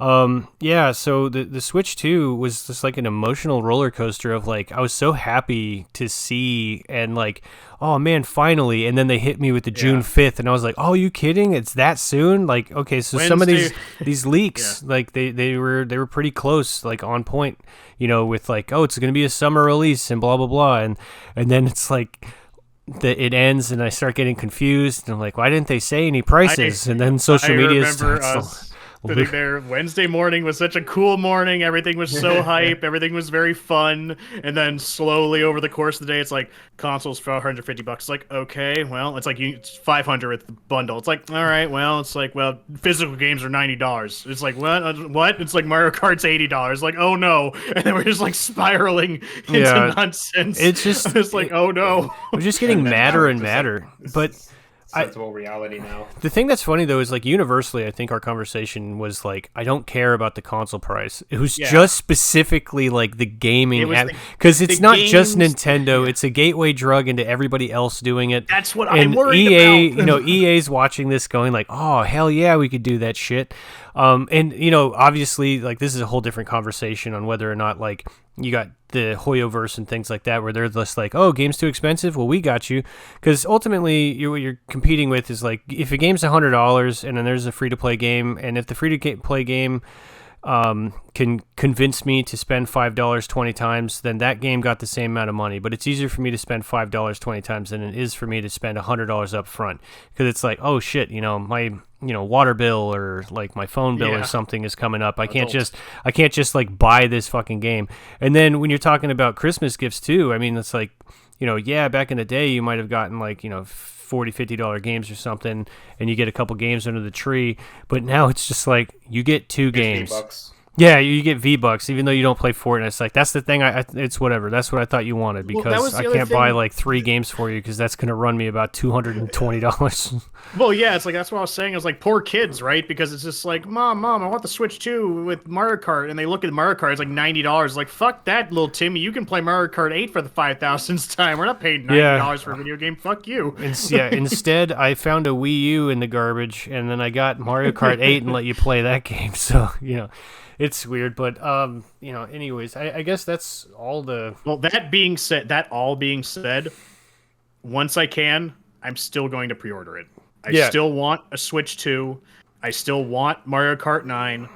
Yeah, so the Switch 2 was just like an emotional roller coaster of like, I was so happy to see and like, oh man, finally. And then they hit me with the June 5th and I was like, oh, you kidding? It's that soon? Like, okay, so some of these leaks, like they were pretty close, like on point, you know, with like, oh, it's going to be a summer release and blah, blah, blah. And then it's like, it ends and I start getting confused and I'm like, why didn't they say any prices? And then social media starts sitting there. Wednesday morning was such a cool morning. Everything was so hype. Everything was very fun. And then slowly over the course of the day, it's like consoles for $150. It's like, okay, well, it's like it's 500 with the bundle. It's like, all right, well, it's like, well, physical games are $90. It's like, what? It's like Mario Kart's $80. Like, oh no. And then we're just like spiraling into nonsense. It's just, it's like, oh no. We're just getting madder and madder. But sensible reality now. The thing that's funny though is like universally, I think our conversation was like, I don't care about the console price. It was just specifically like the gaming, because it's not just Nintendo. It's a gateway drug into everybody else doing it. That's what I'm worried about. You know, EA's watching this, going like, oh hell yeah, we could do that shit. And you know, obviously, like this is a whole different conversation on whether or not like you got the Hoyoverse and things like that, where they're just like, oh, game's too expensive. Well, we got you, because ultimately, what you're competing with is like, if a game's $100 and then there's a free to play game, and if the free to play game can convince me to spend $5 20 times, then that game got the same amount of money. But it's easier for me to spend $5 20 times than it is for me to spend $100 up front, because it's like, oh shit, you know, my water bill or like my phone bill or something is coming up. I can't just like buy this fucking game. And then when you're talking about Christmas gifts too, I mean, it's like, you know, yeah, back in the day you might have gotten like, you know, $40-$50 games or something, and you get a couple games under the tree. But now it's just like you get two games. V-Bucks. Yeah, you get V-Bucks, even though you don't play Fortnite. It's like, that's the thing. It's whatever. That's what I thought you wanted, because I can't buy like 3 games for you, because that's going to run me about $220. Well, yeah, it's like, that's what I was saying. I was like, poor kids, right? Because it's just like, Mom, I want the Switch 2 with Mario Kart. And they look at Mario Kart, it's like $90. Like, fuck that, little Timmy. You can play Mario Kart 8 for the 5,000th time. We're not paying $90 for a video game. Fuck you. Instead, I found a Wii U in the garbage, and then I got Mario Kart 8 and let you play that game. So, you know. It's weird, but you know. Anyways, I guess that's all the. Well, that all being said, once I can, I'm still going to pre-order it. I still want a Switch 2. I still want Mario Kart 9.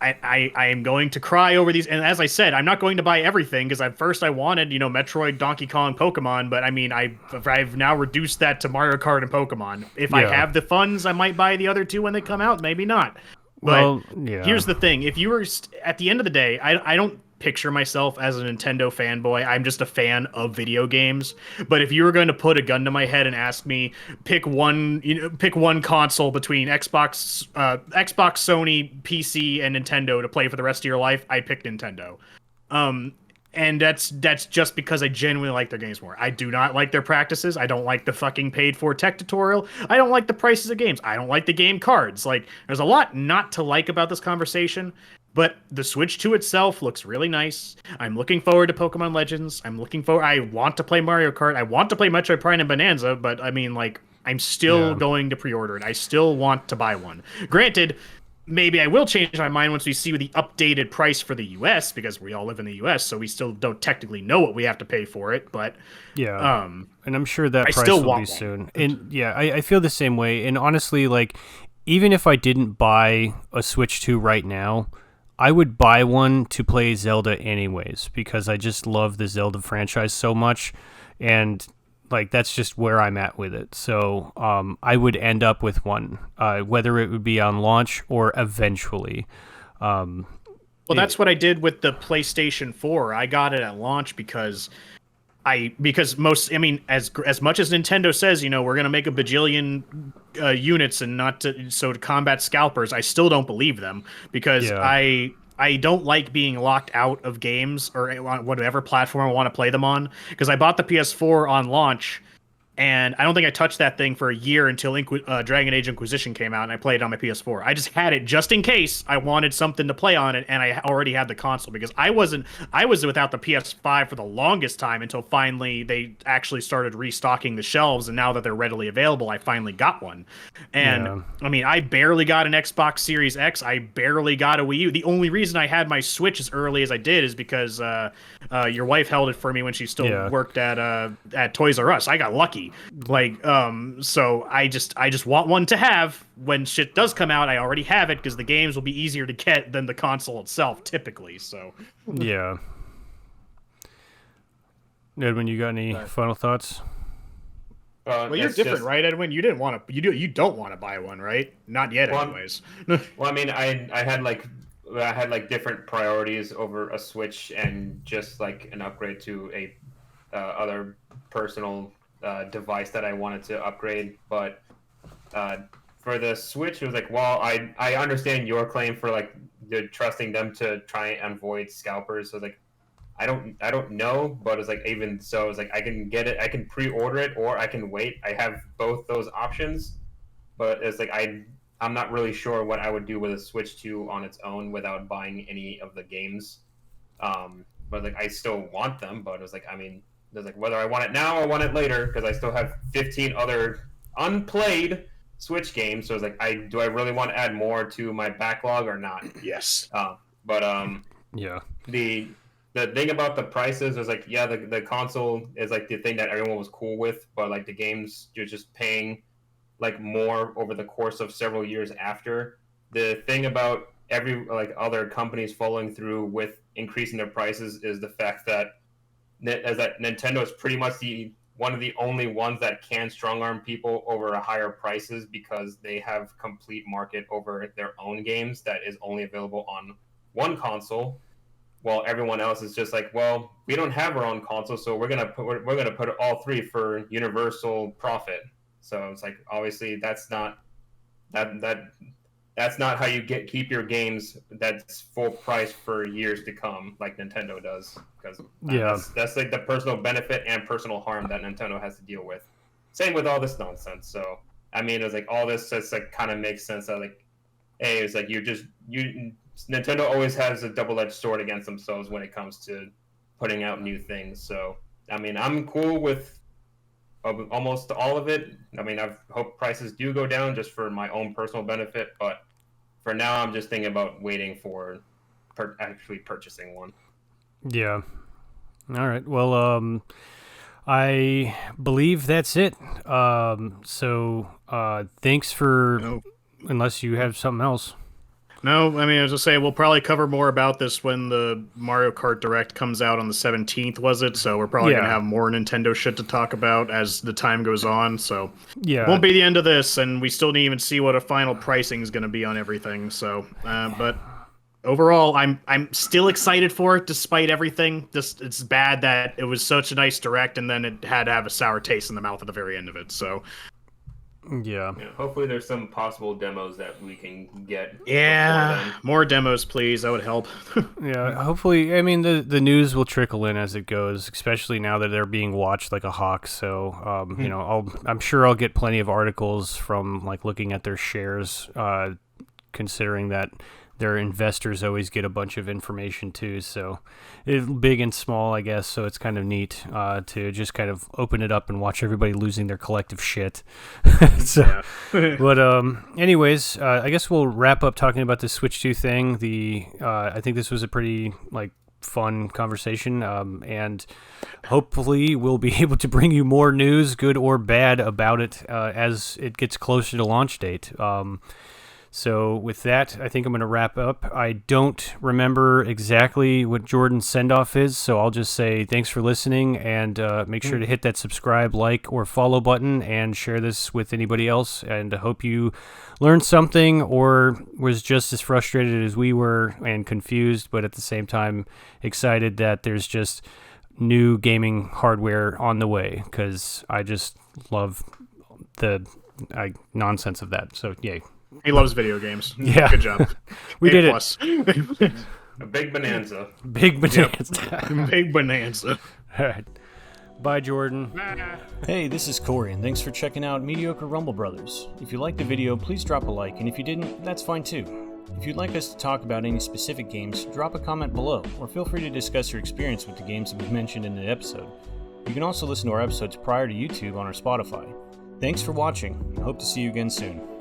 I am going to cry over these, and as I said, I'm not going to buy everything, because at first I wanted, you know, Metroid, Donkey Kong, Pokemon, but I mean, I've now reduced that to Mario Kart and Pokemon. If I have the funds, I might buy the other two when they come out. Maybe not. But here's the thing. If you were, at the end of the day, I don't picture myself as a Nintendo fanboy. I'm just a fan of video games. But if you were going to put a gun to my head and ask me, pick one console between Xbox, Sony, PC, and Nintendo to play for the rest of your life, I'd pick Nintendo. And that's just because I genuinely like their games more. I do not like their practices. I don't like the fucking paid for tech tutorial. I don't like the prices of games. I don't like the game cards. Like, there's a lot not to like about this conversation, but the Switch 2 itself looks really nice. I'm looking forward to Pokemon Legends. I want to play Mario Kart. I want to play Metroid Prime and Bonanza, but I mean, like, I'm still going to pre-order it. I still want to buy one. Granted, maybe I will change my mind once we see the updated price for the U.S., because we all live in the U.S., so we still don't technically know what we have to pay for it. But and I'm sure that price will be soon. And I feel the same way. And honestly, like, even if I didn't buy a Switch 2 right now, I would buy one to play Zelda anyways, because I just love the Zelda franchise so much, and like, that's just where I'm at with it. So I would end up with one, whether it would be on launch or eventually. That's what I did with the PlayStation 4. I got it at launch because as much as Nintendo says, you know, we're going to make a bajillion units and to combat scalpers, I still don't believe them, because I don't like being locked out of games or on whatever platform I want to play them on, because I bought the PS4 on launch And I don't think I touched that thing for a year until Dragon Age Inquisition came out, and I played it on my PS4. I just had it just in case I wanted something to play on it, and I already had the console because I was without the PS5 for the longest time until finally they actually started restocking the shelves, and now that they're readily available, I finally got one. And Yeah. I mean, I barely got an Xbox Series X. I barely got a Wii U. The only reason I had my Switch as early as I did is because your wife held it for me when she still worked at Toys R Us. I got lucky. So I just want one to have when shit does come out. I already have it because the games will be easier to get than the console itself typically. So Yeah. Edwin, you got any final thoughts? well, you're different, right, Edwin? You didn't want to. You don't want to buy one, right? Not yet, anyways. Well, I mean, I had like different priorities over a Switch and just like an upgrade to a other personal device that I wanted to upgrade. But for the Switch, it was like, well, I understand your claim for like you're trusting them to try and avoid scalpers. So like, I don't know, but it's like even so, it's like I can get it, I can pre-order it, or I can wait. I have both those options, but it's like I'm not really sure what I would do with a Switch 2 on its own without buying any of the games. But like I still want them, but it's like, I mean, there's like whether I want it now or want it later, because I still have 15 other unplayed Switch games. So it's like, do I really want to add more to my backlog or not? Yes. Yeah. The thing about the prices is like, yeah, the console is like the thing that everyone was cool with, but like the games, you're just paying like more over the course of several years after. The thing about other companies following through with increasing their prices is the fact that Nintendo is pretty much one of the only ones that can strong arm people over higher prices because they have complete market over their own games that is only available on one console, while everyone else is just like, well, we don't have our own console, so we're gonna put all three for universal profit. So it's like, obviously that's not how you keep your games that's full price for years to come, like Nintendo does, because that's like the personal benefit and personal harm that Nintendo has to deal with. Same with all this nonsense. So I mean, it's like all this just like kind of makes sense that like, hey, it's like Nintendo always has a double-edged sword against themselves when it comes to putting out new things. So I mean, I'm cool with almost all of it. I mean, I hope prices do go down just for my own personal benefit, but for now, I'm just thinking about waiting for actually purchasing one. Yeah. All right. Well, I believe that's it. So thanks for, unless you have something else. No, I mean, I was just saying, we'll probably cover more about this when the Mario Kart Direct comes out on the 17th, was it? So we're probably going to have more Nintendo shit to talk about as the time goes on. So it won't be the end of this, and we still didn't even see what a final pricing is going to be on everything. So, but overall, I'm still excited for it despite everything. Just it's bad that it was such a nice Direct, and then it had to have a sour taste in the mouth at the very end of it. So. Yeah. Hopefully there's some possible demos that we can get. Yeah, more demos, please. That would help. Yeah, hopefully. I mean, the news will trickle in as it goes, especially now that they're being watched like a hawk. So, you know, I'm sure I'll get plenty of articles from like looking at their shares, considering that their investors always get a bunch of information too. So, big and small, I guess. So it's kind of neat to just kind of open it up and watch everybody losing their collective shit. But anyways, I guess we'll wrap up talking about the Switch 2 thing. I think this was a pretty like fun conversation, and hopefully we'll be able to bring you more news, good or bad, about it as it gets closer to launch date. So with that, I think I'm going to wrap up. I don't remember exactly what Jordan's send-off is, so I'll just say thanks for listening, and make sure to hit that subscribe, like, or follow button, and share this with anybody else. And I hope you learned something or was just as frustrated as we were and confused, but at the same time excited that there's just new gaming hardware on the way, because I just love the nonsense of that. So, yay. He loves video games. Yeah. Good job. We did it. A big bonanza. Big bonanza. Big bonanza. All right. Bye, Jordan. Nah. Hey, this is Corey, and thanks for checking out Mediocre Rumble Brothers. If you liked the video, please drop a like, and if you didn't, that's fine too. If you'd like us to talk about any specific games, drop a comment below, or feel free to discuss your experience with the games that we mentioned in the episode. You can also listen to our episodes prior to YouTube on our Spotify. Thanks for watching, and hope to see you again soon.